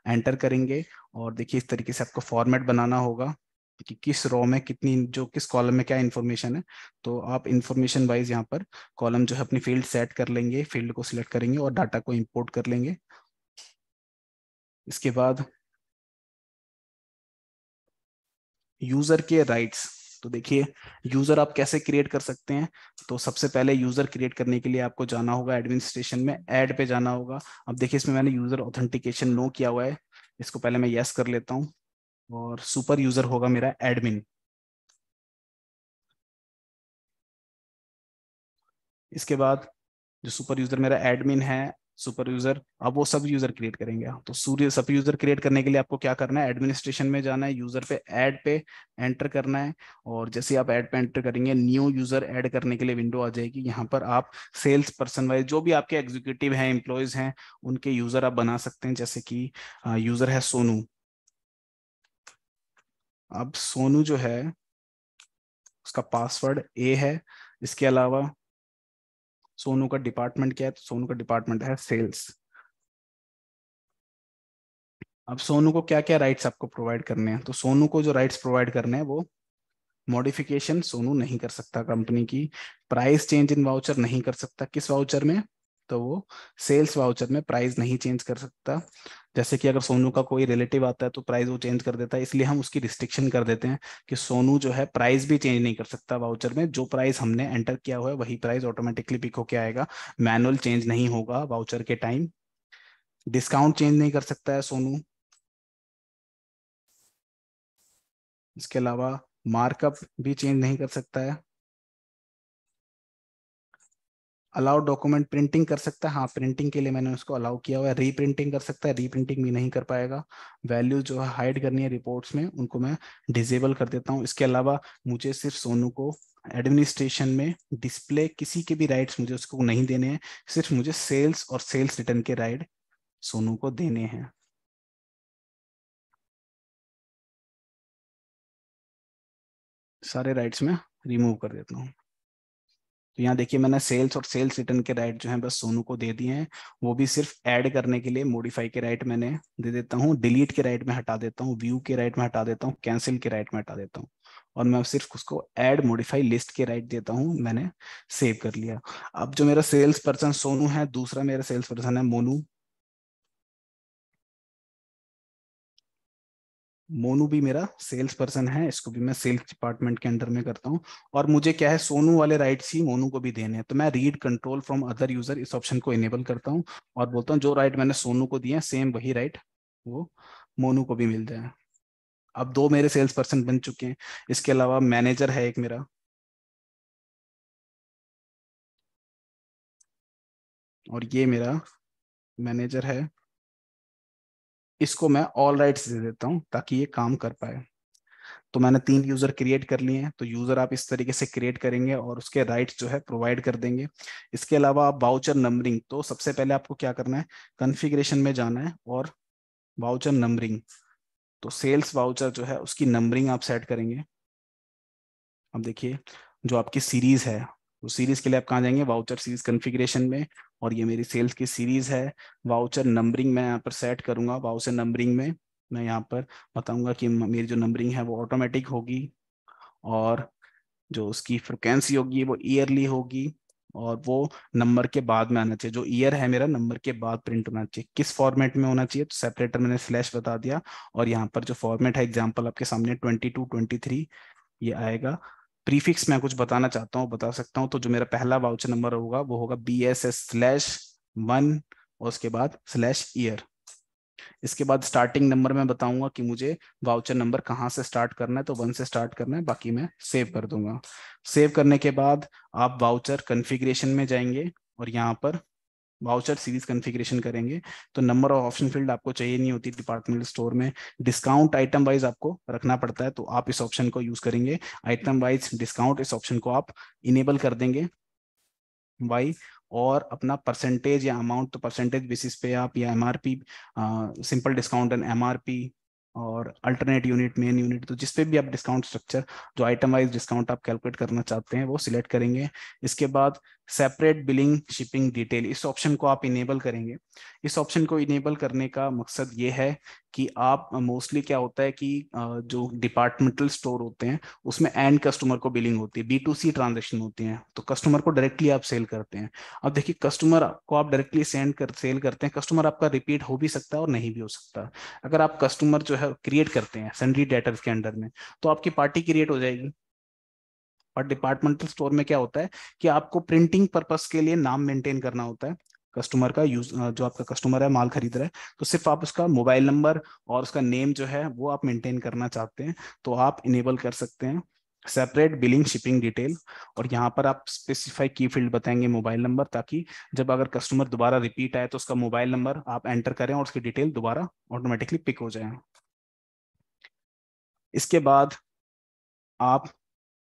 एंटर करेंगे और देखिए इस तरीके से आपको फॉर्मेट बनाना होगा कि किस रो में कितनी, जो किस कॉलम में क्या इन्फॉर्मेशन है। तो आप इन्फॉर्मेशन वाइज यहाँ पर कॉलम जो है अपनी फील्ड सेट कर लेंगे, फील्ड को सिलेक्ट करेंगे और डाटा को इंपोर्ट कर लेंगे। इसके बाद यूजर के राइट्स, तो देखिए यूजर आप कैसे क्रिएट कर सकते हैं। तो सबसे पहले यूजर क्रिएट करने के लिए आपको जाना होगा एडमिनिस्ट्रेशन में, ऐड पे जाना होगा। अब देखिए इसमें मैंने यूजर ऑथेंटिकेशन नो किया हुआ है, इसको पहले मैं यस कर लेता हूँ। और सुपर यूजर होगा मेरा एडमिन। इसके बाद जो सुपर यूजर मेरा एडमिन है, सुपर यूजर, अब वो सब यूजर क्रिएट करेंगे। तो सूर्य सब यूजर क्रिएट करने के लिए आपको क्या करना है, एडमिनिस्ट्रेशन में जाना है, यूजर पे ऐड पे एंटर करना है। और जैसे आप ऐड पे एंटर करेंगे न्यू यूजर ऐड करने के लिए विंडो आ जाएगी। यहाँ पर आप सेल्स पर्सन वाइज जो भी आपके एग्जीक्यूटिव हैं, एम्प्लॉयज हैं, उनके यूजर आप बना सकते हैं। जैसे कि यूजर है सोनू। अब सोनू जो है उसका पासवर्ड ए है। इसके अलावा सोनू का डिपार्टमेंट क्या है, तो सोनू का डिपार्टमेंट है सेल्स। अब सोनू को क्या क्या राइट्स आपको प्रोवाइड करने हैं, तो सोनू को जो राइट्स प्रोवाइड करने हैं वो मॉडिफिकेशन सोनू नहीं कर सकता कंपनी की। प्राइस चेंज इन वाउचर नहीं कर सकता। किस वाउचर में, तो वो सेल्स वाउचर में प्राइस नहीं चेंज कर सकता। जैसे कि अगर सोनू का कोई रिलेटिव आता है तो प्राइस वो चेंज कर देता है, इसलिए हम उसकी रिस्ट्रिक्शन कर देते हैं कि सोनू जो है प्राइस भी चेंज नहीं कर सकता वाउचर में। जो प्राइस हमने एंटर किया हुआ है वही प्राइस ऑटोमेटिकली पिक होके आएगा, मैनुअल चेंज नहीं होगा वाउचर के टाइम। डिस्काउंट चेंज नहीं कर सकता है सोनू। इसके अलावा मार्कअप भी चेंज नहीं कर सकता है। अलाउ डॉक्यूमेंट प्रिंटिंग कर सकता है, हाँ प्रिंटिंग के लिए मैंने उसको अलाउ किया हुआ है। रीप्रिंटिंग कर सकता है, रीप्रिंटिंग भी नहीं कर पाएगा। वैल्यू जो है हाइड करनी है रिपोर्ट्स में, उनको मैं डिसेबल कर देता हूँ। इसके अलावा मुझे सिर्फ सोनू को एडमिनिस्ट्रेशन में डिस्प्ले किसी के भी राइट्स मुझे उसको नहीं देने हैं, सिर्फ मुझे सेल्स और सेल्स रिटर्न के राइट सोनू को देने हैं। सारे राइट्स में रिमूव कर देता हूँ। तो यहाँ देखिए मैंने सेल्स और सेल्स रिटर्न के राइट जो हैं बस सोनू को दे दिए हैं। वो भी सिर्फ ऐड करने के लिए मॉडिफाई के राइट मैंने दे देता हूँ, डिलीट के राइट में हटा देता हूँ, व्यू के राइट में हटा देता हूँ, कैंसिल के राइट में हटा देता हूँ। और मैं सिर्फ उसको ऐड मॉडिफाई लिस्ट के राइट देता हूँ। मैंने सेव कर लिया। अब जो मेरा सेल्स पर्सन सोनू है, दूसरा मेरा सेल्स पर्सन है मोनू। मोनू भी मेरा सेल्स पर्सन है, इसको भी मैं सेल्स डिपार्टमेंट के अंडर में करता हूँ। और मुझे क्या है, सोनू वाले राइट्स ही मोनू को भी देने हैं। तो मैं read control from other user इस ऑप्शन को इनेबल करता हूँ और बोलता हूँ जो राइट मैंने सोनू को दिए हैं सेम वही राइट वो मोनू को भी मिल जाए। अब दो मेरे सेल्स पर्सन बन चुके हैं। इसके अलावा मैनेजर है एक मेरा, और ये मेरा मैनेजर है। इसको मैं ऑल राइट्स दे देता हूँ ताकि ये काम कर पाए। तो मैंने तीन यूजर क्रिएट कर लिए हैं। तो यूजर आप इस तरीके से क्रिएट करेंगे और उसके राइट्स जो है प्रोवाइड कर देंगे। इसके अलावा आप वाउचर नंबरिंग, तो सबसे पहले आपको क्या करना है, कॉन्फ़िगरेशन में जाना है और वाउचर नंबरिंग, तो सेल्स वाउचर जो है उसकी नंबरिंग आप सेट करेंगे। अब देखिए जो आपकी सीरीज है, तो सीरीज के लिए आप कहाँ जाएंगे, वाउचर सीरीज कॉन्फ़िगरेशन में। और ये मेरी सेल्स की सीरीज है। वाउचर नंबरिंग मैं यहाँ पर सेट करूंगा। वाउचर नंबरिंग में मैं यहाँ पर बताऊंगा कि मेरी जो नंबरिंग है वो ऑटोमेटिक होगी, और जो उसकी फ्रिक्वेंसी होगी वो ईयरली होगी, और वो नंबर के बाद में आना चाहिए। जो ईयर है मेरा नंबर के बाद प्रिंट होना चाहिए। किस फॉर्मेट में होना चाहिए, तो सेपरेटर मैंने स्लैश बता दिया। और यहाँ पर जो फॉर्मेट है एग्जांपल आपके सामने 22 23 ये आएगा। प्रीफिक्स मैं कुछ बताना चाहता हूँ बता सकता हूँ। तो जो मेरा पहला वाउचर नंबर होगा वो होगा BSS/1 और उसके बाद /ईयर। इसके बाद स्टार्टिंग नंबर में बताऊंगा कि मुझे वाउचर नंबर कहाँ से स्टार्ट करना है, तो 1 से स्टार्ट करना है, बाकी मैं सेव कर दूंगा। सेव करने के बाद आप वाउचर कॉन्फ़िगरेशन में जाएंगे और यहाँ पर वाउचर सीरीज कॉन्फ़िगरेशन करेंगे। तो नंबर ऑफ ऑप्शन फील्ड आपको चाहिए नहीं होती डिपार्टमेंटल स्टोर में। डिस्काउंट आइटम वाइज आपको रखना पड़ता है, तो आप इस ऑप्शन को यूज करेंगे। आइटम वाइज डिस्काउंट इस ऑप्शन को आप इनेबल कर देंगे वाई। और अपना परसेंटेज या अमाउंट, तो परसेंटेज बेसिस पे आप, या MRP, simple discount and MRP, और अल्टरनेट यूनिट, मेन यूनिट, तो जिस पे भी आप डिस्काउंट स्ट्रक्चर, जो आइटम वाइज डिस्काउंट आप कैलकुलेट करना चाहते हैं वो सिलेक्ट करेंगे। इसके बाद सेपरेट बिलिंग शिपिंग डिटेल इस ऑप्शन को आप इनेबल करेंगे। इस ऑप्शन को इनेबल करने का मकसद ये है कि आप मोस्टली क्या होता है कि जो डिपार्टमेंटल स्टोर होते हैं उसमें एंड कस्टमर को बिलिंग होती है, B2C ट्रांजेक्शन होती हैं, तो कस्टमर को डायरेक्टली आप सेल करते हैं। अब देखिए कस्टमर को आप डायरेक्टली सेल करते हैं, कस्टमर आपका रिपीट हो भी सकता है और नहीं भी हो सकता। अगर आप कस्टमर जो है क्रिएट करते हैं सन्ड्री डेटर्स के अंडर में, तो आपकी पार्टी क्रिएट हो जाएगी। और डिपार्टमेंटल स्टोर में क्या होता है कि आपको प्रिंटिंग पर्पस के लिए नाम मेंटेन करना होता है कस्टमर का, यूज जो आपका कस्टमर है माल खरीद रहा है, तो सिर्फ आप उसका मोबाइल नंबर और उसका नेम जो है वो आप मेंटेन करना चाहते हैं तो आप इनेबल कर सकते हैं सेपरेट बिलिंग शिपिंग डिटेल। और यहाँ पर आप स्पेसिफाई की फील्ड बताएंगे मोबाइल नंबर, ताकि जब अगर कस्टमर दोबारा रिपीट आए तो उसका मोबाइल नंबर आप एंटर करें और उसकी डिटेल दोबारा ऑटोमेटिकली पिक हो जाए। इसके बाद आप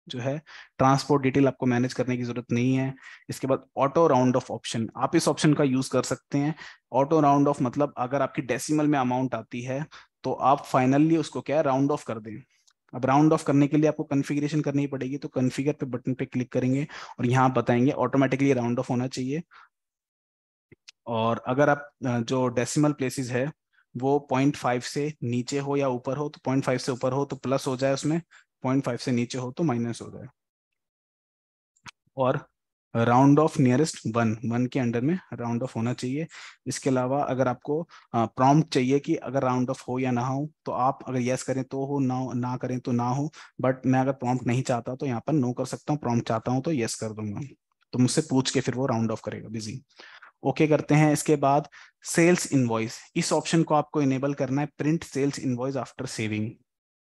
जो है ट्रांसपोर्ट डिटेल आपको मैनेज करने की जरूरत नहीं है। इसके बाद ऑटो राउंड ऑफ ऑप्शन, आप इस ऑप्शन का यूज कर सकते हैं। ऑटो राउंड ऑफ मतलब अगर आपकी डेसिमल में अमाउंट आती है तो आप फाइनली उसको क्या है राउंड ऑफ कर दें। अब राउंड ऑफ करने के लिए आपको कॉन्फ़िगरेशन करनी पड़ेगी, तो कॉन्फ़िगर पे बटन पे क्लिक करेंगे और यहाँ बताएंगे ऑटोमेटिकली राउंड ऑफ होना चाहिए। और अगर आप जो डेसिमल प्लेसेस है वो 0.5 से नीचे हो या ऊपर हो तो 0.5 से ऊपर हो तो प्लस हो जाए उसमें, 0.5 से नीचे हो तो माइनस हो जाए। और round of nearest one, one के अंडर में राउंड ऑफ होना चाहिए। इसके अलावा अगर आपको प्रॉम्प्ट चाहिए कि अगर राउंड ऑफ हो या ना हो, तो आप अगर यस करें तो हो, ना ना करें तो ना हो। बट मैं अगर प्रॉम्प्ट नहीं चाहता तो यहाँ पर नो कर सकता हूँ, प्रॉम्प्ट चाहता हूँ तो यस कर दूंगा। तो मुझसे पूछ के फिर वो राउंड ऑफ करेगा बिजी। ओके करते हैं। इसके बाद सेल्स इनवॉइस, इस ऑप्शन को आपको इनेबल करना है, print sales invoice after saving.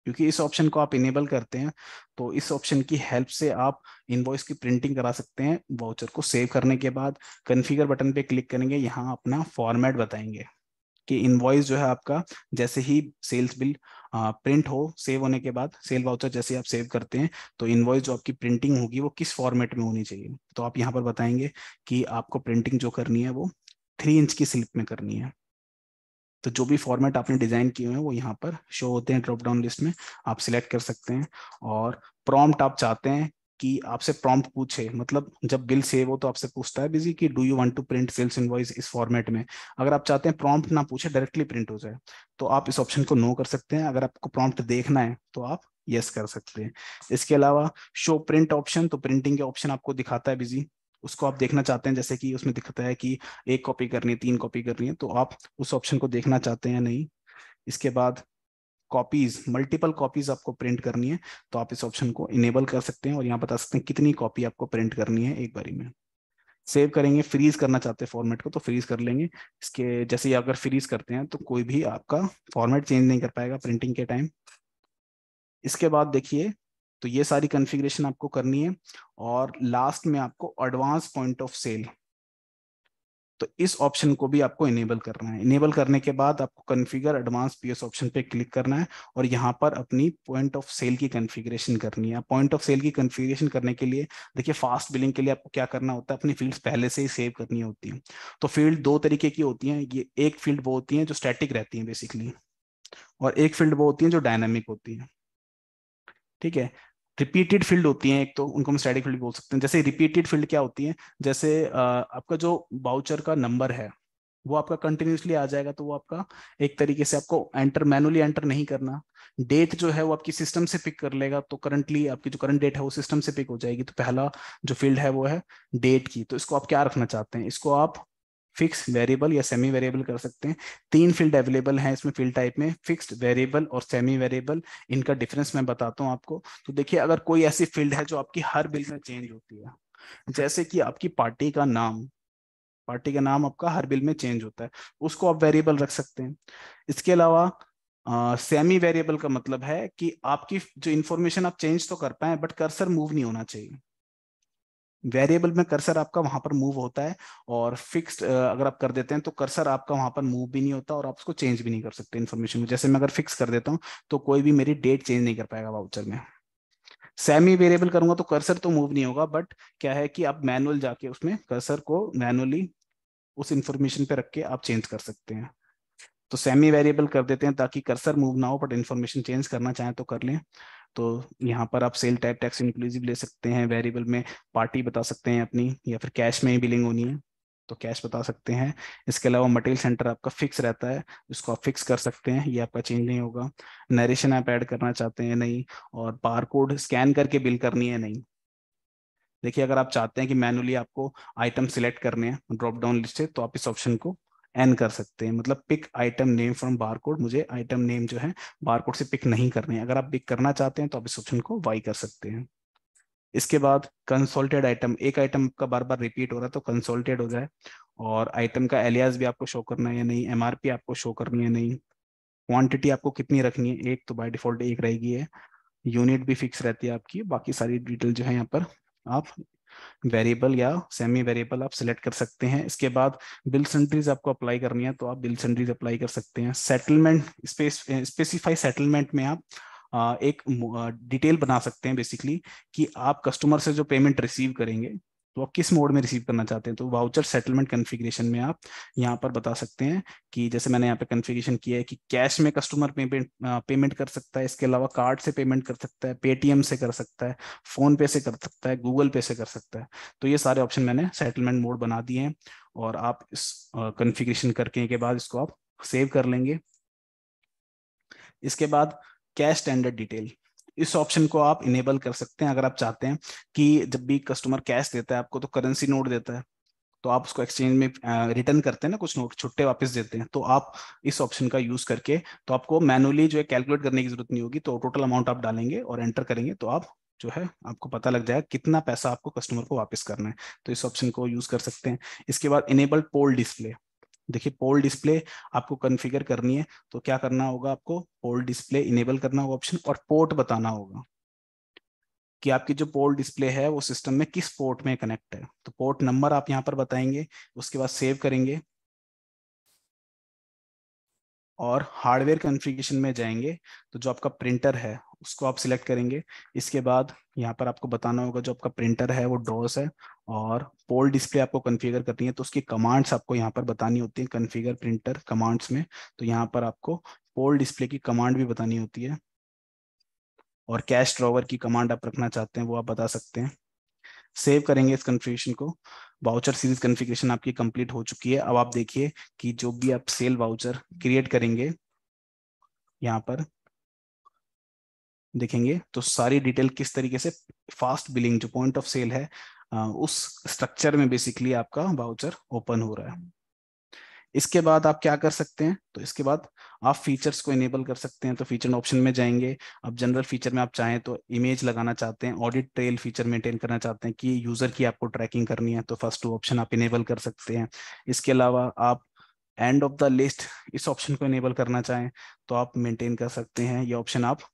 क्योंकि इस ऑप्शन को आप इनेबल करते हैं तो इस ऑप्शन की हेल्प से आप इनवॉइस की प्रिंटिंग करा सकते हैं। वाउचर को सेव करने के बाद कॉन्फ़िगर बटन पे क्लिक करेंगे, यहाँ अपना फॉर्मेट बताएंगे कि इनवॉइस जो है आपका जैसे ही सेल्स बिल प्रिंट हो, सेव होने के बाद सेल वाउचर जैसे आप सेव करते हैं तो इनवॉइस जो आपकी प्रिंटिंग होगी वो किस फॉर्मेट में होनी चाहिए। तो आप यहाँ पर बताएंगे कि आपको प्रिंटिंग जो करनी है वो 3 इंच की स्लिप में करनी है। तो जो भी फॉर्मेट आपने डिजाइन किए हैं वो यहाँ पर शो होते हैं ड्रॉप डाउन लिस्ट में, आप सिलेक्ट कर सकते हैं। और प्रॉम्प्ट आप चाहते हैं कि आपसे प्रॉम्प्ट पूछे, मतलब जब बिल सेव हो तो आपसे पूछता है बिजी कि do you want to print sales invoice इस फॉर्मेट में। अगर आप चाहते हैं प्रॉम्प्ट ना पूछे डायरेक्टली प्रिंट हो जाए तो आप इस ऑप्शन को नो कर सकते हैं। अगर आपको प्रॉम्प्ट देखना है तो आप यस कर सकते हैं। इसके अलावा शो प्रिंट ऑप्शन, तो प्रिंटिंग के ऑप्शन आपको दिखाता है बिजी, उसको आप देखना चाहते हैं, जैसे कि उसमें दिखता है कि 1 कॉपी करनी है, 3 कॉपी करनी है, तो आप उस ऑप्शन को देखना चाहते हैं नहीं। इसके बाद कॉपीज, मल्टीपल कॉपीज आपको प्रिंट करनी है तो आप इस ऑप्शन को इनेबल कर सकते हैं और यहाँ बता सकते हैं कितनी कॉपी आपको प्रिंट करनी है एक बारी में। सेव करेंगे, फ्रीज करना चाहते हैं फॉर्मेट को तो फ्रीज कर लेंगे। इसके जैसे ही अगर फ्रीज करते हैं तो कोई भी आपका फॉर्मेट चेंज नहीं कर पाएगा प्रिंटिंग के टाइम। इसके बाद देखिए, तो ये सारी कॉन्फ़िगरेशन आपको करनी है। और लास्ट में आपको एडवांस पॉइंट ऑफ सेल, तो इस ऑप्शन को भी आपको इनेबल करना है। इनेबल करने के बाद आपको कॉन्फ़िगर एडवांस पीएस ऑप्शन पे क्लिक करना है और यहाँ पर अपनी पॉइंट ऑफ सेल की कॉन्फ़िगरेशन करनी है। पॉइंट ऑफ सेल की कॉन्फ़िगरेशन करने के लिए देखिए, फास्ट बिलिंग के लिए आपको क्या करना होता है, अपनी फील्ड्स पहले से ही सेव करनी होती है। तो फील्ड 2 तरीके की होती हैं, ये एक फील्ड वो होती है जो स्टैटिक रहती है बेसिकली, और एक फील्ड वो होती है जो डायनामिक होती है। ठीक है, रिपीटेड फील्ड होती हैं एक, तो उनको हम स्टैटिक फील्ड बोल सकते हैं। जैसे रिपीटेड फील्ड क्या होती है, जैसे आपका जो बाउचर का नंबर है वो आपका कंटिन्यूसली आ जाएगा, तो वो आपका एक तरीके से आपको एंटर मैनुअली एंटर नहीं करना। डेट जो है वो आपकी सिस्टम से पिक कर लेगा, तो करंटली आपकी जो करंट डेट है वो सिस्टम से पिक हो जाएगी। तो पहला जो फील्ड है वो है डेट की, तो इसको आप क्या रखना चाहते हैं, इसको आप फिक्स वेरिएबल या सेमी वेरिएबल कर सकते हैं। 3 फील्ड अवेलेबल हैं इसमें फील्ड टाइप में, फिक्स्ड, वेरिएबल और सेमी वेरिएबल। इनका डिफरेंस मैं बताता हूँ आपको। तो देखिए, अगर कोई ऐसी फील्ड है जो आपकी हर बिल में चेंज होती है, जैसे कि आपकी पार्टी का नाम, पार्टी का नाम आपका हर बिल में चेंज होता है, उसको आप वेरिएबल रख सकते हैं। इसके अलावा सेमी वेरिएबल का मतलब है कि आपकी जो इन्फॉर्मेशन आप चेंज तो कर पाए बट कर्सर मूव नहीं होना चाहिए। वेरिएबल में कर्सर आपका वहां पर मूव होता है, और फिक्स्ड अगर आप कर देते हैं तो कर्सर आपका वहां पर मूव भी नहीं होता और आप उसको चेंज भी नहीं कर सकते इन्फॉर्मेशन को। जैसे मैं अगर फिक्स कर देता हूँ तो कोई भी मेरी डेट चेंज नहीं कर पाएगा वाउचर में। सेमी वेरिएबल करूंगा तो कर्सर तो मूव नहीं होगा, बट क्या है कि आप मैनुअल जाके उसमें कर्सर को मैनुअली उस इंफॉर्मेशन पे रख के आप चेंज कर सकते हैं। तो सेमी वेरिएबल कर देते हैं ताकि कर्सर मूव ना हो, बट इन्फॉर्मेशन चेंज करना चाहें तो कर लें। तो यहाँ पर आप सेल टाइप टैक्स इंक्लूसिव ले सकते हैं, वेरिएबल में पार्टी बता सकते हैं अपनी, या फिर कैश में ही बिलिंग होनी है तो कैश बता सकते हैं। इसके अलावा मटेरियल सेंटर आपका फिक्स रहता है, इसको आप फिक्स कर सकते हैं, ये आपका चेंज नहीं होगा। नरेशन आप ऐड करना चाहते हैं नहीं, और बार कोड स्कैन करके बिल करनी है नहीं। देखिए, अगर आप चाहते हैं कि मैनुअली आपको आइटम सिलेक्ट करने हैं ड्रॉप डाउन लिस्ट से तो आप इस ऑप्शन को एन कर सकते हैं, मतलब pick item name from barcode. मुझे आइटम नेम जो है बारकोड से पिक नहीं करने हैं। अगर आप पिक करना चाहते हैं तो आप इस ऑप्शन को वाई कर सकते हैं। इसके बाद कंसोल्टेड आइटम, एक आइटम का बार बार रिपीट हो रहा है तो कंसोल्टेड हो जाए, और आइटम का एलियास भी आपको शो करना है या नहीं, एमआरपी आपको शो करनी है नहीं, क्वांटिटी आपको कितनी रखनी है, एक तो बाय डिफॉल्ट एक रहेगी है, यूनिट भी फिक्स रहती है आपकी, बाकी सारी डिटेल जो है यहाँ पर आप वेरिएबल या सेमी वेरिएबल आप सिलेक्ट कर सकते हैं। इसके बाद बिल सेंट्रीज आपको अप्लाई करनी है तो आप बिल सेंट्रीज अप्लाई कर सकते हैं। सेटलमेंट स्पेसिफाई सेटलमेंट में आप एक डिटेल बना सकते हैं बेसिकली, कि आप कस्टमर से जो पेमेंट रिसीव करेंगे तो आप किस मोड में रिसीव करना चाहते हैं। तो वाउचर सेटलमेंट कॉन्फ़िगरेशन में आप यहाँ पर बता सकते हैं कि जैसे मैंने यहाँ पे कॉन्फ़िगरेशन किया है कि कैश में कस्टमर पेमेंट कर सकता है, इसके अलावा कार्ड से पेमेंट कर सकता है, पेटीएम से कर सकता है, फोन पे से कर सकता है, गूगल पे से कर सकता है। तो ये सारे ऑप्शन मैंने सेटलमेंट मोड बना दिए हैं, और आप इस कॉन्फ़िगरेशन करके के बाद इसको आप सेव कर लेंगे। इसके बाद कैश स्टैंडर्ड डिटेल, इस ऑप्शन को आप इनेबल कर सकते हैं अगर आप चाहते हैं कि जब भी कस्टमर कैश देता है आपको तो करेंसी नोट देता है, तो आप उसको एक्सचेंज में रिटर्न करते हैं ना, कुछ नोट छुट्टे वापस देते हैं, तो आप इस ऑप्शन का यूज करके, तो आपको मैनुअली जो है कैलकुलेट करने की जरूरत नहीं होगी, तो टोटल अमाउंट आप डालेंगे और एंटर करेंगे तो आप जो है आपको पता लग जाएगा कितना पैसा आपको कस्टमर को वापस करना है। तो इस ऑप्शन को यूज कर सकते हैं। इसके बाद इनेबल पोल डिस्प्ले, देखिए पोल डिस्प्ले आपको कॉन्फ़िगर करनी है, तो क्या करना होगा, आपको पोल डिस्प्ले इनेबल करना होगा ऑप्शन, और पोर्ट बताना होगा कि आपकी जो पोर्ट डिस्प्ले है वो सिस्टम में किस पोर्ट में कनेक्ट है। तो पोर्ट नंबर आप यहाँ पर बताएंगे, उसके बाद सेव करेंगे और हार्डवेयर कॉन्फ़िगरेशन में जाएंगे, तो जो आपका प्रिंटर है उसको आप सिलेक्ट करेंगे। इसके बाद यहाँ पर आपको बताना होगा जो आपका प्रिंटर है वो डॉस है, और पोल डिस्प्ले आपको कॉन्फ़िगर करनी है, तो उसकी कमांड्स आपको यहाँ पर बतानी होती है कॉन्फ़िगर प्रिंटर कमांड्स में। तो यहाँ पर आपको पोल डिस्प्ले की कमांड भी बतानी होती है, और कैश ड्रॉवर की कमांड आप रखना चाहते हैं वो आप बता सकते हैं। सेव करेंगे इस कॉन्फ़िगरेशन को। वाउचर सीरीज कॉन्फ़िगरेशन आपकी कंप्लीट हो चुकी है। अब आप देखिए कि जो भी आप सेल वाउचर क्रिएट करेंगे, यहाँ पर देखेंगे तो सारी डिटेल किस तरीके से फास्ट बिलिंग जो पॉइंट ऑफ सेल है उस स्ट्रक्चर में बेसिकली आपका वाउचर ओपन हो रहा है। इसके बाद आप क्या कर सकते हैं, तो इसके बाद आप फीचर्स को इनेबल कर सकते हैं। तो फीचर ऑप्शन में जाएंगे, अब जनरल फीचर में आप चाहें तो इमेज लगाना चाहते हैं, ऑडिट ट्रेल फीचर मेंटेन करना चाहते हैं कि यूजर की आपको ट्रैकिंग करनी है, तो फर्स्ट टू ऑप्शन आप इनेबल कर सकते हैं। इसके अलावा आप एंड ऑफ द लिस्ट इस ऑप्शन को इनेबल करना चाहें तो आप मेंटेन कर सकते हैं। ये ऑप्शन आप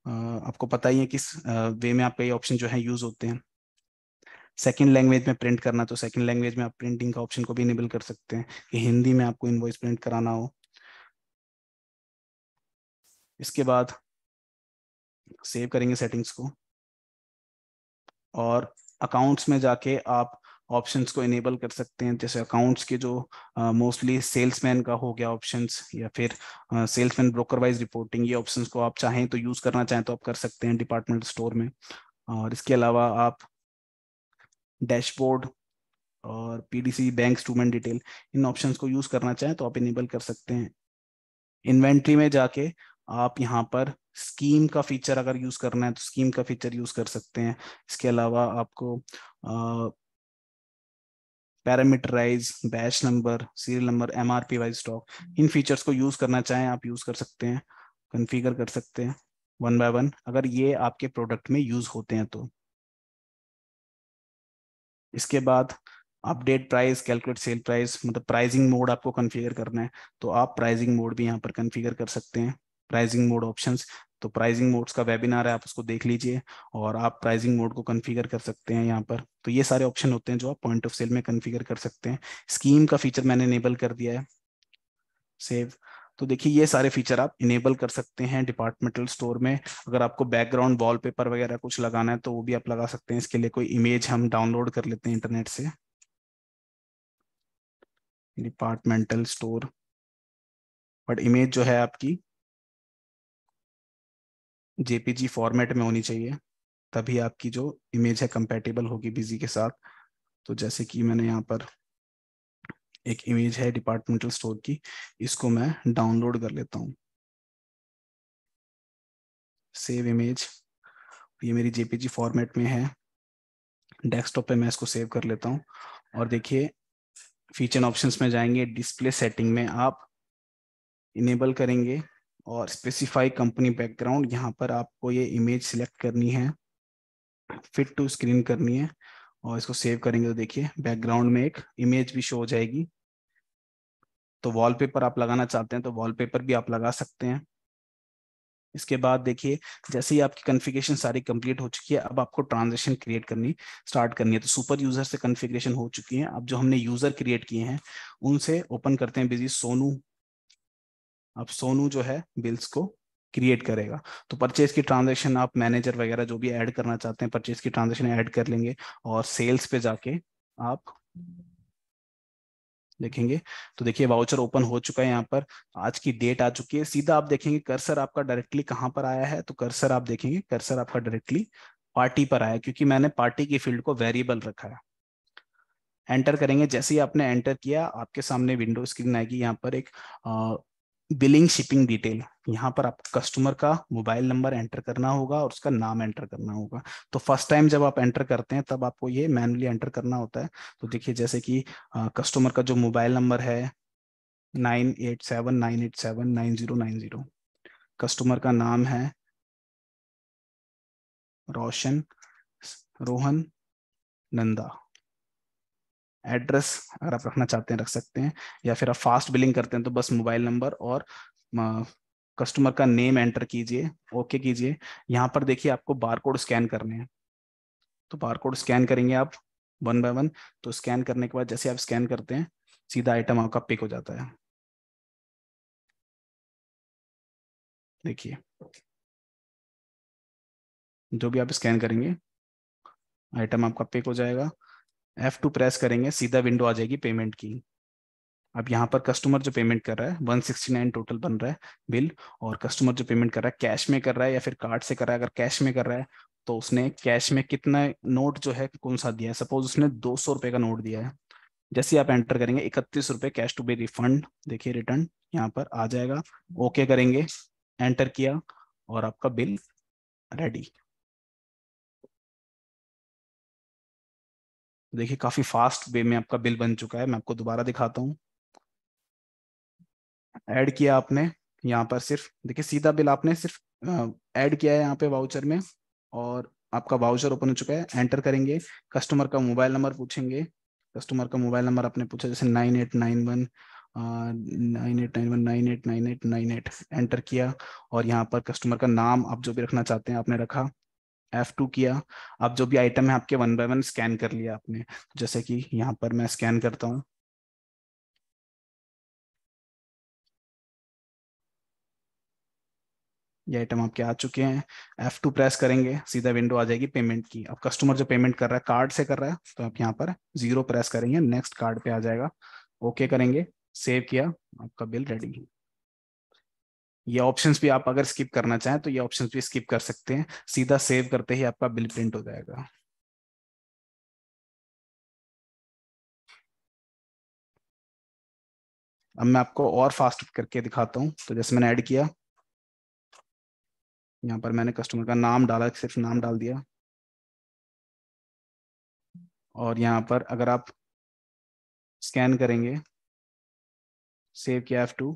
आपको पता ही है किस वे में आपका ये ऑप्शन जो है यूज होते हैं। सेकंड लैंग्वेज में प्रिंट करना, तो सेकंड लैंग्वेज में आप प्रिंटिंग का ऑप्शन को भी इनेबल कर सकते हैं कि हिंदी में आपको इनवॉइस प्रिंट कराना हो। इसके बाद सेव करेंगे सेटिंग्स को, और अकाउंट्स में जाके आप ऑप्शंस को इनेबल कर सकते हैं, जैसे अकाउंट्स के जो मोस्टली सेल्समैन का हो गया ऑप्शंस, या फिर सेल्समैन ब्रोकर वाइज रिपोर्टिंग, ये ऑप्शंस को आप चाहें तो यूज करना चाहें तो आप कर सकते हैं डिपार्टमेंट स्टोर में। और इसके अलावा आप डैशबोर्ड और पीडीसी बैंक स्टेटमेंट डिटेल, इन ऑप्शंस को यूज करना चाहें तो आप इनेबल कर सकते हैं। इन्वेंट्री में जाके आप यहाँ पर स्कीम का फीचर अगर यूज करना है तो स्कीम का फीचर यूज कर सकते हैं। इसके अलावा आपको parameterize, batch number, serial number, MRP wise stock, इन फीचर्स को यूज करना चाहें आप यूज कर सकते हैं, कॉन्फ़िगर कर सकते हैं वन बाय वन अगर ये आपके प्रोडक्ट में यूज होते हैं तो। इसके बाद update price, calculate sale price, मतलब प्राइसिंग मोड आपको कॉन्फ़िगर करना है तो आप प्राइसिंग मोड भी यहाँ पर कॉन्फ़िगर कर सकते हैं। प्राइसिंग मोड ऑप्शंस, तो प्राइसिंग मोड्स का वेबिनार है, आप उसको देख लीजिए और आप प्राइसिंग मोड को कॉन्फ़िगर कर सकते हैं यहाँ पर। तो ये सारे ऑप्शन होते हैं जो आप पॉइंट ऑफ सेल में कॉन्फ़िगर कर सकते हैं। स्कीम का फीचर मैंने इनेबल कर दिया है, सेव। तो देखिए ये सारे फीचर आप इनेबल कर सकते हैं डिपार्टमेंटल स्टोर में। अगर आपको बैकग्राउंड वॉलपेपर वगैरह कुछ लगाना है तो वो भी आप लगा सकते हैं। इसके लिए कोई इमेज हम डाउनलोड कर लेते हैं इंटरनेट से, डिपार्टमेंटल स्टोर, बट इमेज जो है आपकी जेपीजी फॉर्मेट में होनी चाहिए, तभी आपकी जो इमेज है कंपैटिबल होगी बिजी के साथ। तो जैसे कि मैंने यहाँ पर एक इमेज है डिपार्टमेंटल स्टोर की, इसको मैं डाउनलोड कर लेता हूँ, सेव इमेज, ये मेरी जेपीजी फॉर्मेट में है, डेस्कटॉप पे मैं इसको सेव कर लेता हूँ। और देखिए फीचर ऑप्शंस में जाएंगे, डिस्प्ले सेटिंग में आप इनेबल करेंगे और स्पेसिफाई कंपनी बैकग्राउंड, यहाँ पर आपको ये इमेज सिलेक्ट करनी है फिट टू स्क्रीन करनी है और इसको सेव करेंगे तो देखिए बैकग्राउंड में एक इमेज भी शो हो जाएगी। तो वॉलपेपर आप लगाना चाहते हैं तो वॉलपेपर भी आप लगा सकते हैं। इसके बाद देखिए जैसे ही आपकी कॉन्फ़िगरेशन सारी कंप्लीट हो चुकी है, अब आपको ट्रांजेक्शन क्रिएट करनी स्टार्ट करनी है। तो सुपर यूजर से कॉन्फ़िगरेशन हो चुकी है। अब जो हमने यूजर क्रिएट किए हैं उनसे ओपन करते हैं बिजी सोनू। अब सोनू जो है बिल्स को क्रिएट करेगा। तो परचेज की ट्रांजेक्शन आप मैनेजर वगैरह जो भी ऐड करना चाहते हैं परचेज की ट्रांजेक्शन ऐड कर लेंगे और सेल्स पे जाके आप देखेंगे तो देखिए वाउचर ओपन हो चुका है। यहाँ पर आज की डेट आ चुकी है। सीधा आप देखेंगे कर्सर आपका डायरेक्टली कहाँ पर आया है, तो कर्सर आप देखेंगे कर्सर आपका डायरेक्टली पार्टी पर आया है, क्योंकि मैंने पार्टी की फील्ड को वेरिएबल रखा है। एंटर करेंगे, जैसे ही आपने एंटर किया आपके सामने विंडो स्क्रीन आएगी। यहाँ पर एक बिलिंग शिपिंग डिटेल, यहाँ पर आपको कस्टमर का मोबाइल नंबर एंटर करना होगा और उसका नाम एंटर करना होगा। तो फर्स्ट टाइम जब आप एंटर करते हैं तब आपको ये मैनुअली एंटर करना होता है। तो देखिए जैसे कि कस्टमर का जो मोबाइल नंबर है 9879879090। कस्टमर का नाम है रोशन रोहन नंदा। एड्रेस अगर आप रखना चाहते हैं रख सकते हैं, या फिर आप फास्ट बिलिंग करते हैं तो बस मोबाइल नंबर और कस्टमर का नेम एंटर कीजिए, ओके कीजिए। यहाँ पर देखिए आपको बारकोड स्कैन करने हैं, तो बारकोड स्कैन करेंगे आप वन बाय वन। तो स्कैन करने के बाद जैसे आप स्कैन करते हैं सीधा आइटम आपका पिक हो जाता है। देखिए जो भी आप स्कैन करेंगे आइटम आपका पिक हो जाएगा। F2 प्रेस करेंगे सीधा विंडो आ जाएगी पेमेंट की। अब यहाँ पर कस्टमर जो पेमेंट कर रहा है 169 टोटल बन रहा है बिल। और कस्टमर जो पेमेंट कर रहा है कैश में कर रहा है या फिर कार्ड से कर रहा है। अगर कैश में कर रहा है तो उसने कैश में कितना नोट जो है कौन सा दिया है, सपोज उसने 200 रुपए का नोट दिया है। जैसे ही आप एंटर करेंगे 31 रुपए कैश टू बी रिफंड, देखिए रिटर्न यहाँ पर आ जाएगा। ओके करेंगे, एंटर किया और आपका बिल रेडी। देखिए काफी फास्ट वे में आपका बिल बन चुका है। मैं आपको दोबारा दिखाता हूँ। ऐड किया आपने यहाँ पर, सिर्फ देखिए सीधा बिल आपने सिर्फ ऐड किया है यहाँ पे वाउचर में और आपका वाउचर ओपन हो चुका है। एंटर करेंगे, कस्टमर का मोबाइल नंबर पूछेंगे। कस्टमर का मोबाइल नंबर आपने पूछा जैसे 9891 9891989898। एंटर किया और यहाँ पर कस्टमर का नाम आप जो भी रखना चाहते हैं आपने रखा। F2 किया। अब जो भी आइटम है आपके वन बाय वन स्कैन कर लिया आपने। जैसे कि यहाँ पर मैं स्कैन करता हूँ, ये आइटम आपके आ चुके हैं। F2 प्रेस करेंगे सीधा विंडो आ जाएगी पेमेंट की। अब कस्टमर जो पेमेंट कर रहा है कार्ड से कर रहा है तो आप यहाँ पर 0 प्रेस करेंगे, नेक्स्ट कार्ड पे आ जाएगा। ओके करेंगे, सेव किया, आपका बिल रेडी। ये ऑप्शंस भी आप अगर स्किप करना चाहें तो ये ऑप्शंस भी स्किप कर सकते हैं। सीधा सेव करते ही आपका बिल प्रिंट हो जाएगा। अब मैं आपको और फास्ट करके दिखाता हूँ। तो जैसे मैंने ऐड किया, यहाँ पर मैंने कस्टमर का नाम डाला, सिर्फ नाम डाल दिया। और यहाँ पर अगर आप स्कैन करेंगे, सेव किया F2,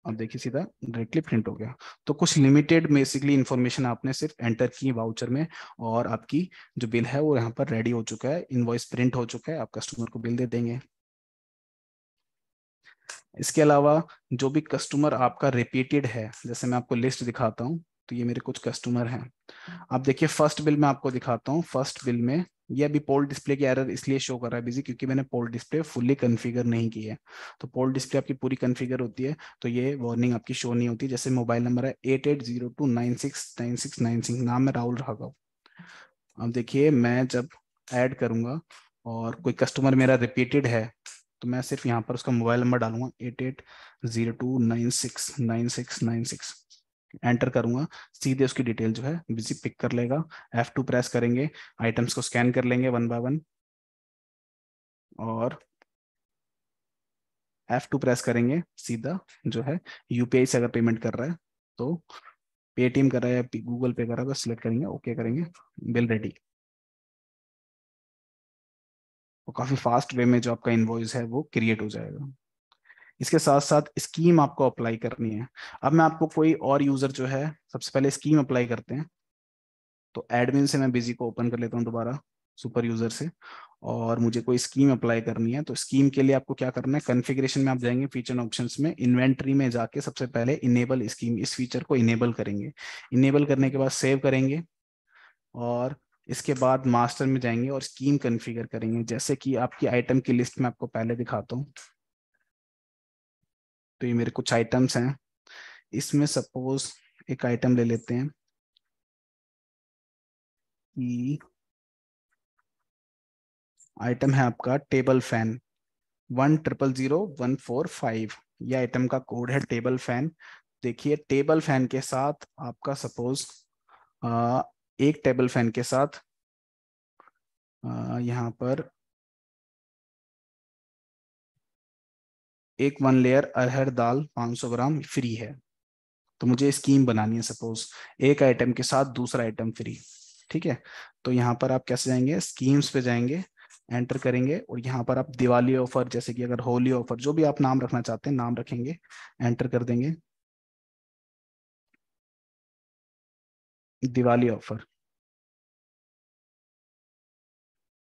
अब देखिए सीधा डायरेक्टली प्रिंट हो गया। तो कुछ लिमिटेड बेसिकली इंफॉर्मेशन आपने सिर्फ एंटर की वाउचर में और आपकी जो बिल है वो यहाँ पर रेडी हो चुका है, इनवॉइस प्रिंट हो चुका है, आप कस्टमर को बिल दे देंगे। इसके अलावा जो भी कस्टमर आपका रिपीटेड है, जैसे मैं आपको लिस्ट दिखाता हूँ। तो ये मेरे कुछ कस्टमर हैं। अब देखिए फर्स्ट बिल मैं आपको दिखाता हूँ। फर्स्ट बिल में ये अभी पोल डिस्प्ले की एरर इसलिए शो कर रहा है बिजी, क्योंकि मैंने पोल डिस्प्ले फुल्ली कॉन्फ़िगर नहीं की है। तो पोल डिस्प्ले आपकी पूरी कॉन्फ़िगर होती है तो ये वार्निंग आपकी शो नहीं होती। जैसे मोबाइल नंबर है 8802969696, नाम है राहुल राघव। अब देखिए मैं जब ऐड करूंगा और कोई कस्टमर मेरा रिपीटेड है तो मैं सिर्फ यहाँ पर उसका मोबाइल नंबर डालूंगा 8802969696। एंटर करूंगा, सीधे उसकी डिटेल जो है बिजी पिक कर लेगा। F2 प्रेस करेंगे, आइटम्स को स्कैन कर लेंगे वन बाय वन। और F2 प्रेस करेंगे सीधा जो है यूपीआई से अगर पेमेंट कर रहा है तो पेटीएम कर रहा है या गूगल पे कर रहा है बस सिलेक्ट करेंगे, ओके करेंगे, बिल रेडी। तो काफी फास्ट वे में जो आपका इनवॉइस है वो क्रिएट हो जाएगा। इसके साथ साथ स्कीम आपको अप्लाई करनी है। अब मैं आपको कोई और यूजर जो है, सबसे पहले स्कीम अप्लाई करते हैं। तो एडमिन से मैं बिजी को ओपन कर लेता हूँ दोबारा, सुपर यूजर से, और मुझे कोई स्कीम अप्लाई करनी है। तो स्कीम के लिए आपको क्या करना है, कॉन्फ़िगरेशन में आप जाएंगे, फीचर ऑप्शंस में इन्वेंटरी में जाके सबसे पहले इनेबल स्कीम, इस फीचर को इनेबल करेंगे। इनेबल करने के बाद सेव करेंगे, और इसके बाद मास्टर में जाएंगे और स्कीम कॉन्फ़िगर करेंगे। जैसे कि आपकी आइटम की लिस्ट में आपको पहले दिखाता हूँ। तो ये मेरे कुछ आइटम्स हैं, इसमें सपोज एक आइटम ले लेते हैं कि आइटम है आपका टेबल फैन 1000145। ये आइटम का कोड है टेबल फैन। देखिए टेबल फैन के साथ आपका सपोज एक टेबल फैन के साथ यहाँ पर एक 1 लेयर अरहर दाल 500 ग्राम फ्री है। तो मुझे स्कीम बनानी है, सपोज एक आइटम के साथ दूसरा आइटम फ्री। ठीक है, तो यहाँ पर आप कैसे जाएंगे, स्कीम्स पे जाएंगे, एंटर करेंगे, और यहाँ पर आप दिवाली ऑफर, जैसे कि अगर होली ऑफर, जो भी आप नाम रखना चाहते हैं नाम रखेंगे, एंटर कर देंगे, दिवाली ऑफर।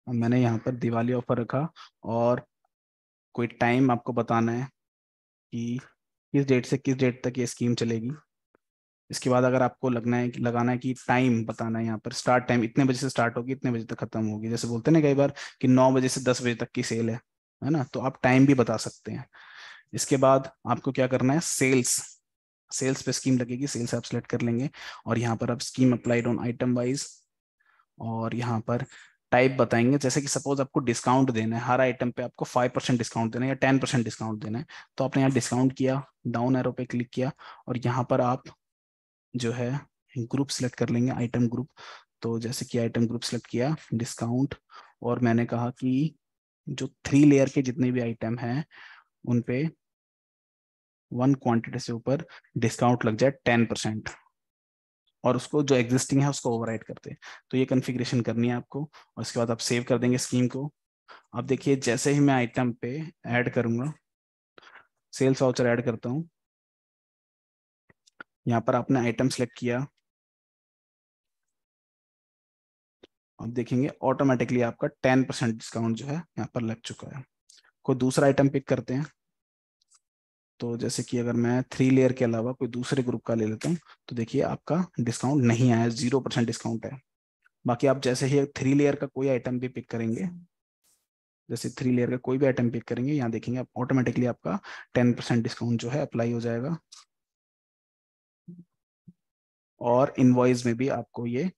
अब मैंने यहाँ पर दिवाली ऑफर रखा, और कोई टाइम आपको बताना है कि किस डेट से किस डेट तक ये स्कीम चलेगी। इसके बाद अगर आपको लगाना है कि टाइम बताना है, यहाँ पर स्टार्ट टाइम इतने बजे से स्टार्ट होगी, इतने बजे तक खत्म होगी। जैसे बोलते हैं ना कई बार कि 9 बजे से 10 बजे तक की सेल है ना, तो आप टाइम भी बता सकते हैं। इसके बाद आपको क्या करना है, सेल्स, सेल्स पे स्कीम लगेगी, सेल्स आप सेलेक्ट कर लेंगे, और यहाँ पर आप scheme applied on item wise, और यहाँ पर टाइप बताएंगे। जैसे कि सपोज आपको डिस्काउंट देना है, हर आइटम पे आपको 5% डिस्काउंट देना है या 10% डिस्काउंट देना है, तो आपने यहाँ डिस्काउंट किया, डाउन एरो पे क्लिक किया, और यहाँ पर आप जो है ग्रुप सेलेक्ट कर लेंगे, आइटम ग्रुप। तो जैसे कि आइटम ग्रुप सेलेक्ट किया, डिस्काउंट, और मैंने कहा कि जो 3 लेयर के जितने भी आइटम हैं उन पे 1 क्वांटिटी से ऊपर डिस्काउंट लग जाए 10%, और उसको जो एग्जिस्टिंग है उसको ओवरराइड करते हैं। तो ये कॉन्फ़िगरेशन करनी है आपको, और इसके बाद आप सेव कर देंगे स्कीम को। अब देखिए जैसे ही मैं आइटम पे ऐड करूंगा, सेल्स वाउचर ऐड करता हूँ, यहाँ पर आपने आइटम सेलेक्ट किया, अब देखेंगे ऑटोमेटिकली आपका 10% डिस्काउंट जो है यहाँ पर लग चुका है। कोई दूसरा आइटम पिक करते हैं। तो जैसे कि अगर मैं 3 लेयर के अलावा कोई दूसरे ग्रुप का ले लेता हूँ, तो देखिए आपका डिस्काउंट नहीं आया, 0% डिस्काउंट है। बाकी आप जैसे ही 3 लेयर का कोई आइटम भी पिक करेंगे, जैसे 3 लेयर का कोई भी आइटम पिक करेंगे, यहाँ देखेंगे आप ऑटोमेटिकली आपका 10% डिस्काउंट जो है अप्लाई हो जाएगा। और इनवॉइस में भी आपको ये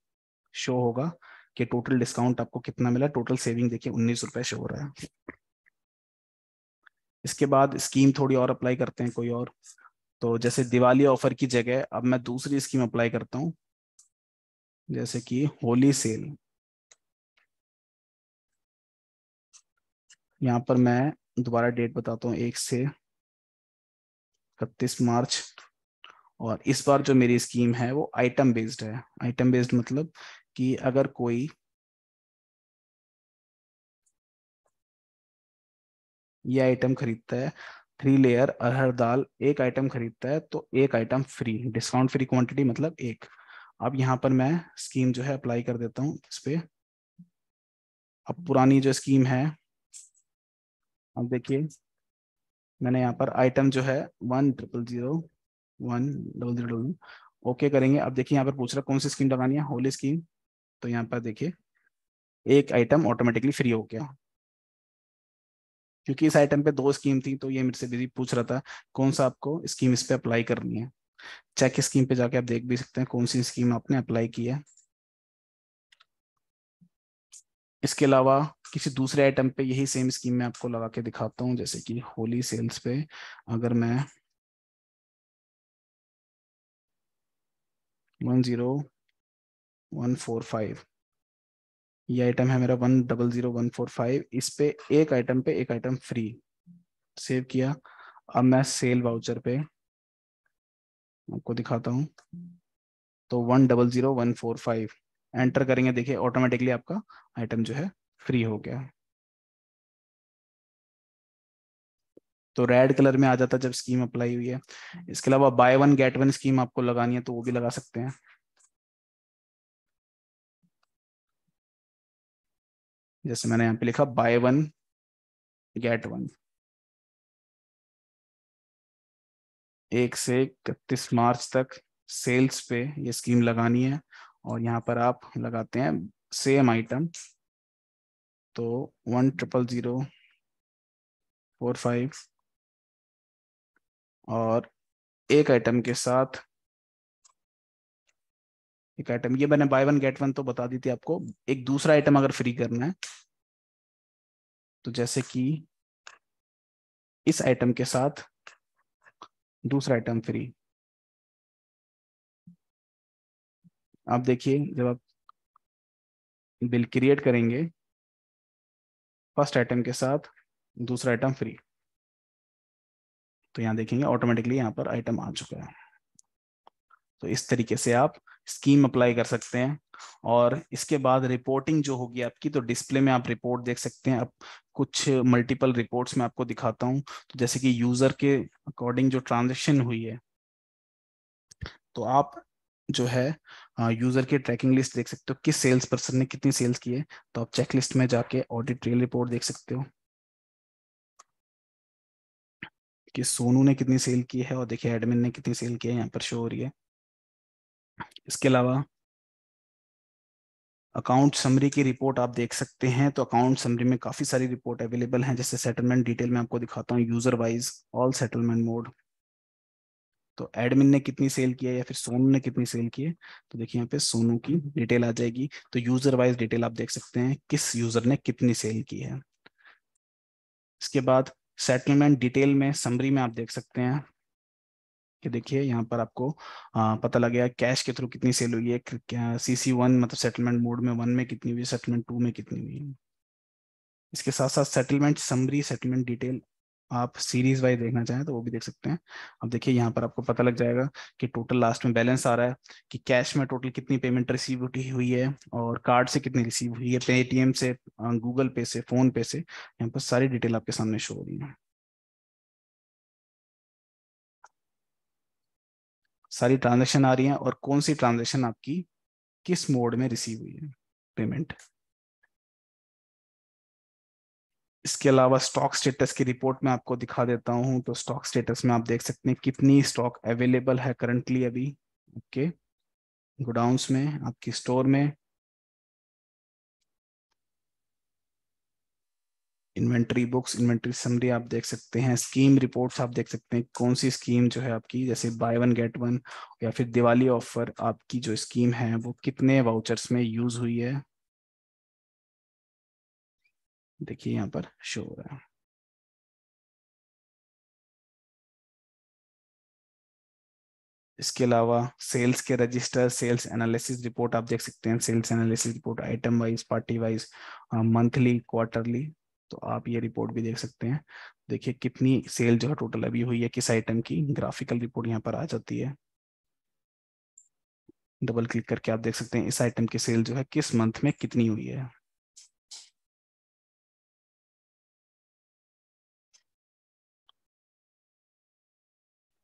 शो होगा कि टोटल डिस्काउंट आपको कितना मिला, टोटल सेविंग देखिए 19 रुपए शो हो रहा है। इसके बाद स्कीम थोड़ी और अप्लाई करते हैं कोई और। तो जैसे दिवाली ऑफर की जगह अब मैं दूसरी स्कीम अप्लाई करता हूँ, जैसे कि होली सेल। यहाँ पर मैं दोबारा डेट बताता हूँ, 1 से 31 मार्च। और इस बार जो मेरी स्कीम है वो आइटम बेस्ड है। आइटम बेस्ड मतलब कि अगर कोई ये आइटम खरीदता है, 3 लेयर अरहर दाल एक आइटम खरीदता है, तो एक item free, discount free quantity मतलब एक। अब यहाँ पर मैं स्कीम जो है अप्लाई कर देता हूँ इस पे। अब पुरानी जो स्कीम है, अब देखिए मैंने यहाँ पर आइटम जो है 1000100, ओके करेंगे। अब देखिए यहाँ पर पूछ रहा है कौन सी स्कीम लगानी है, होली स्कीम। तो यहाँ पर देखिए एक आइटम ऑटोमेटिकली फ्री हो गया, क्योंकि इस आइटम पे 2 स्कीम थी, तो ये मेरे से बिजी पूछ रहा था कौन सा आपको स्कीम इस पे अप्लाई करनी है। चेक स्कीम पे जाके आप देख भी सकते हैं कौन सी स्कीम आपने अप्लाई की है। इसके अलावा किसी दूसरे आइटम पे यही सेम स्कीम मैं आपको लगा के दिखाता हूँ, जैसे कि होली सेल्स पे अगर मैं 10145, ये आइटम है मेरा 1000145, इस पे एक आइटम फ्री, सेव किया। अब मैं सेल वाउचर पे आपको दिखाता हूँ, तो 1000145 एंटर करेंगे, देखिए ऑटोमेटिकली आपका आइटम जो है फ्री हो गया। तो रेड कलर में आ जाता है जब स्कीम अप्लाई हुई है। इसके अलावा by one get one scheme आपको लगानी है तो वो भी लगा सकते हैं। जैसे मैंने यहाँ पे लिखा बाय वन गेट वन, 1 से 31 मार्च तक सेल्स पे ये स्कीम लगानी है। और यहाँ पर आप लगाते हैं सेम आइटम, तो 100,045 और एक आइटम के साथ, एक आइटम ये मैंने बाय वन गेट वन तो बता दी थी आपको। एक दूसरा आइटम अगर फ्री करना है तो जैसे कि इस आइटम के साथ दूसरा आइटम फ्री। आप देखिए जब आप बिल क्रिएट करेंगे, फर्स्ट आइटम के साथ दूसरा आइटम फ्री, तो यहाँ देखेंगे ऑटोमेटिकली यहाँ पर आइटम आ चुका है। तो इस तरीके से आप स्कीम अप्लाई कर सकते हैं। और इसके बाद रिपोर्टिंग जो होगी आपकी, तो डिस्प्ले में आप रिपोर्ट देख सकते हैं। अब कुछ मल्टीपल रिपोर्ट्स मैं आपको दिखाता हूँ। तो जैसे कि यूजर के अकॉर्डिंग जो ट्रांजेक्शन हुई है, तो आप जो है यूजर की ट्रैकिंग लिस्ट देख सकते हो, किस सेल्स पर्सन ने कितनी सेल्स की है। तो आप चेकलिस्ट में जाके ऑडिट ट्रेल रिपोर्ट देख सकते हो कि सोनू ने कितनी सेल की है, और देखिए एडमिन ने कितनी सेल की है, यहाँ पर शो हो रही है। इसके अलावा अकाउंट समरी की रिपोर्ट आप देख सकते हैं। तो अकाउंट समरी में काफी सारी रिपोर्ट अवेलेबल हैं। जैसे सेटलमेंट डिटेल में आपको दिखाता हूँ, user wise all settlement mode. तो एडमिन ने कितनी सेल की है या फिर सोनू ने कितनी सेल की है, तो देखिए यहाँ पे सोनू की डिटेल आ जाएगी। तो यूजर वाइज डिटेल आप देख सकते हैं किस यूजर ने कितनी सेल की है। इसके बाद सेटलमेंट डिटेल में समरी में आप देख सकते हैं कि देखिए यहाँ पर आपको पता लग गया कैश के थ्रू कितनी सेल हुई है, CC1 मतलब सेटलमेंट मोड में 1 में कितनी हुई है, सेटलमेंट 2 में कितनी हुई है। इसके साथ साथ सेटलमेंट समरी, सेटलमेंट डिटेल आप सीरीज वाइज देखना चाहें तो वो भी देख सकते हैं। अब देखिए यहाँ पर आपको पता लग जाएगा कि टोटल लास्ट में बैलेंस आ रहा है कि कैश में टोटल कितनी पेमेंट रिसीव हुई है, और कार्ड से कितनी रिसीव हुई है, पेटीएम से, गूगल पे से, फोन पे से। यहाँ पर सारी डिटेल आपके सामने शो हो रही है। सारी ट्रांजेक्शन आ रही हैं और कौन सी ट्रांजेक्शन आपकी किस मोड में रिसीव हुई है पेमेंट। इसके अलावा स्टॉक स्टेटस की रिपोर्ट में आपको दिखा देता हूं। तो स्टॉक स्टेटस में आप देख सकते हैं कितनी स्टॉक अवेलेबल है करंटली अभी आपके गोडाउंस में, आपकी स्टोर में। इन्वेंट्री बुक्स, इन्वेंट्री समरी आप देख सकते हैं। स्कीम रिपोर्ट्स आप देख सकते हैं कौन सी स्कीम जो है आपकी, जैसे बाय वन गेट वन या फिर दिवाली ऑफर, आपकी जो स्कीम है वो कितने वाउचर्स में यूज हुई है, देखिए यहाँ पर शो हो रहा है। इसके अलावा सेल्स के रजिस्टर, सेल्स एनालिसिस रिपोर्ट आप देख सकते हैं। Sales analysis report item wise, party wise, monthly, quarterly, तो आप ये रिपोर्ट भी देख सकते हैं। देखिए कितनी सेल जो है टोटल अभी हुई है किस आइटम की, ग्राफिकल रिपोर्ट यहाँ पर आ जाती है। डबल क्लिक करके आप देख सकते हैं इस आइटम की सेल जो है किस मंथ में कितनी हुई है।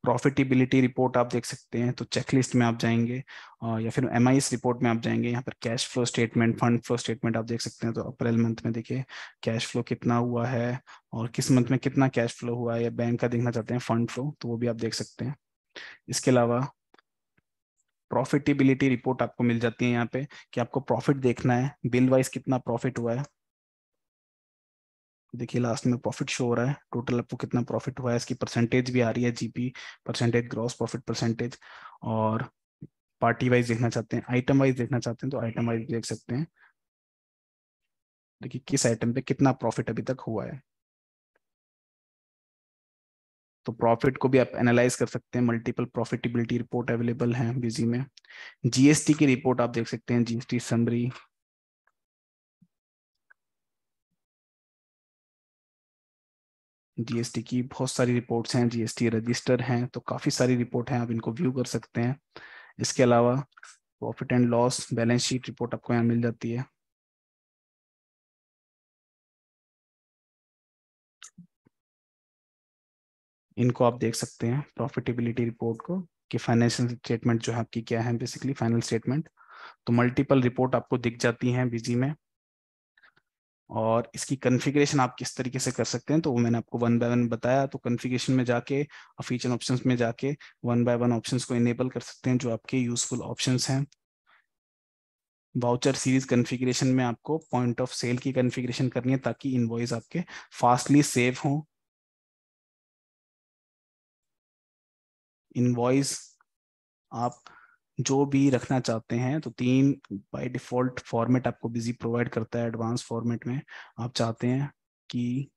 प्रॉफिटेबिलिटी रिपोर्ट आप देख सकते हैं। तो चेकलिस्ट में आप जाएंगे या फिर MIS रिपोर्ट में आप जाएंगे, यहाँ पर cash flow statement, fund flow statement आप देख सकते हैं। तो अप्रैल मंथ में देखिए कैश फ्लो कितना हुआ है और किस मंथ में कितना कैश फ्लो हुआ है, या बैंक का देखना चाहते हैं फंड फ्लो तो वो भी आप देख सकते हैं। इसके अलावा प्रॉफिटेबिलिटी रिपोर्ट आपको मिल जाती है यहाँ पे कि आपको प्रॉफिट देखना है, बिल वाइज कितना प्रॉफिट हुआ है। देखिए लास्ट में प्रॉफिट शो हो रहा है, टोटल आपको कितना प्रॉफिट हुआ है, इसकी परसेंटेज भी आ रही है, GP percentage, gross profit percentage. और पार्टी वाइज देखना चाहते हैं, आइटम वाइज देखना चाहते हैं तो आइटम वाइज देख सकते हैं। देखिए किस आइटम पे कितना प्रॉफिट अभी तक हुआ है। तो प्रॉफिट को भी आप एनालाइज कर सकते हैं। मल्टीपल प्रॉफिटेबिलिटी रिपोर्ट अवेलेबल है बिजी में। GST की रिपोर्ट आप देख सकते हैं, GST समरी। GST की बहुत सारी रिपोर्ट्स हैं, GST रजिस्टर हैं, तो काफी सारी रिपोर्ट हैं, आप इनको व्यू कर सकते हैं। इसके अलावा profit and loss balance sheet report आपको यहाँ मिल जाती है। इनको आप देख सकते हैं प्रॉफिटेबिलिटी रिपोर्ट को, कि फाइनेंशियल स्टेटमेंट जो है आपकी क्या है, बेसिकली फाइनल स्टेटमेंट। तो मल्टीपल रिपोर्ट आपको दिख जाती हैं बीजी में। और इसकी कॉन्फ़िगरेशन आप किस तरीके से कर सकते हैं, तो वो मैंने आपको वन बाय वन बताया। तो कॉन्फ़िगरेशन में जाके, फीचर ऑप्शंस में जाके वन बाय वन ऑप्शंस को इनेबल कर सकते हैं जो आपके यूजफुल ऑप्शंस हैं। वाउचर सीरीज कॉन्फ़िगरेशन में आपको पॉइंट ऑफ सेल की कॉन्फ़िगरेशन करनी है ताकि इनवॉइस आपके फास्टली सेव हों। इनवॉइस आप जो भी रखना चाहते हैं तो तीन बाय डिफॉल्ट फॉर्मेट आपको बिजी प्रोवाइड करता है। एडवांस फॉर्मेट में आप चाहते हैं कि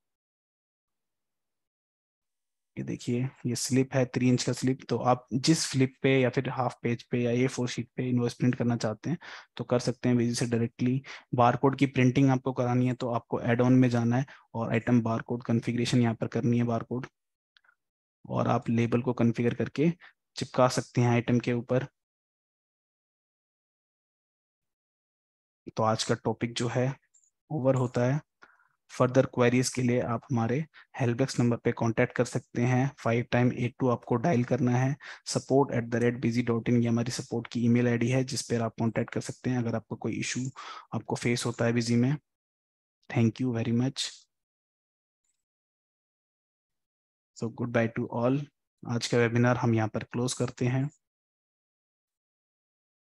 ये देखिए, ये स्लिप है 3 इंच का स्लिप, तो आप जिस फ्लिप पे या फिर हाफ पेज पे या A4 शीट पे इनवॉइस प्रिंट करना चाहते हैं तो कर सकते हैं बिजी से डायरेक्टली। बारकोड की प्रिंटिंग आपको करानी है तो आपको एड ऑन में जाना है और आइटम बारकोड कॉन्फ़िगरेशन यहाँ पर करनी है बारकोड, और आप लेबल को कॉन्फ़िगर करके चिपका सकते हैं आइटम के ऊपर। तो आज का टॉपिक जो है ओवर होता है। फर्दर क्वेरीज के लिए आप हमारे हेल्प डेस्क नंबर पे कांटेक्ट कर सकते हैं। 5 टाइम 82 आपको डायल करना है। support@busy.in ये हमारी सपोर्ट की ईमेल आईडी है जिस पर आप कांटेक्ट कर सकते हैं अगर आपको कोई इशू आपको फेस होता है बिजी में। Thank you very much. So good by two all. आज का वेबिनार हम यहाँ पर क्लोज करते हैं।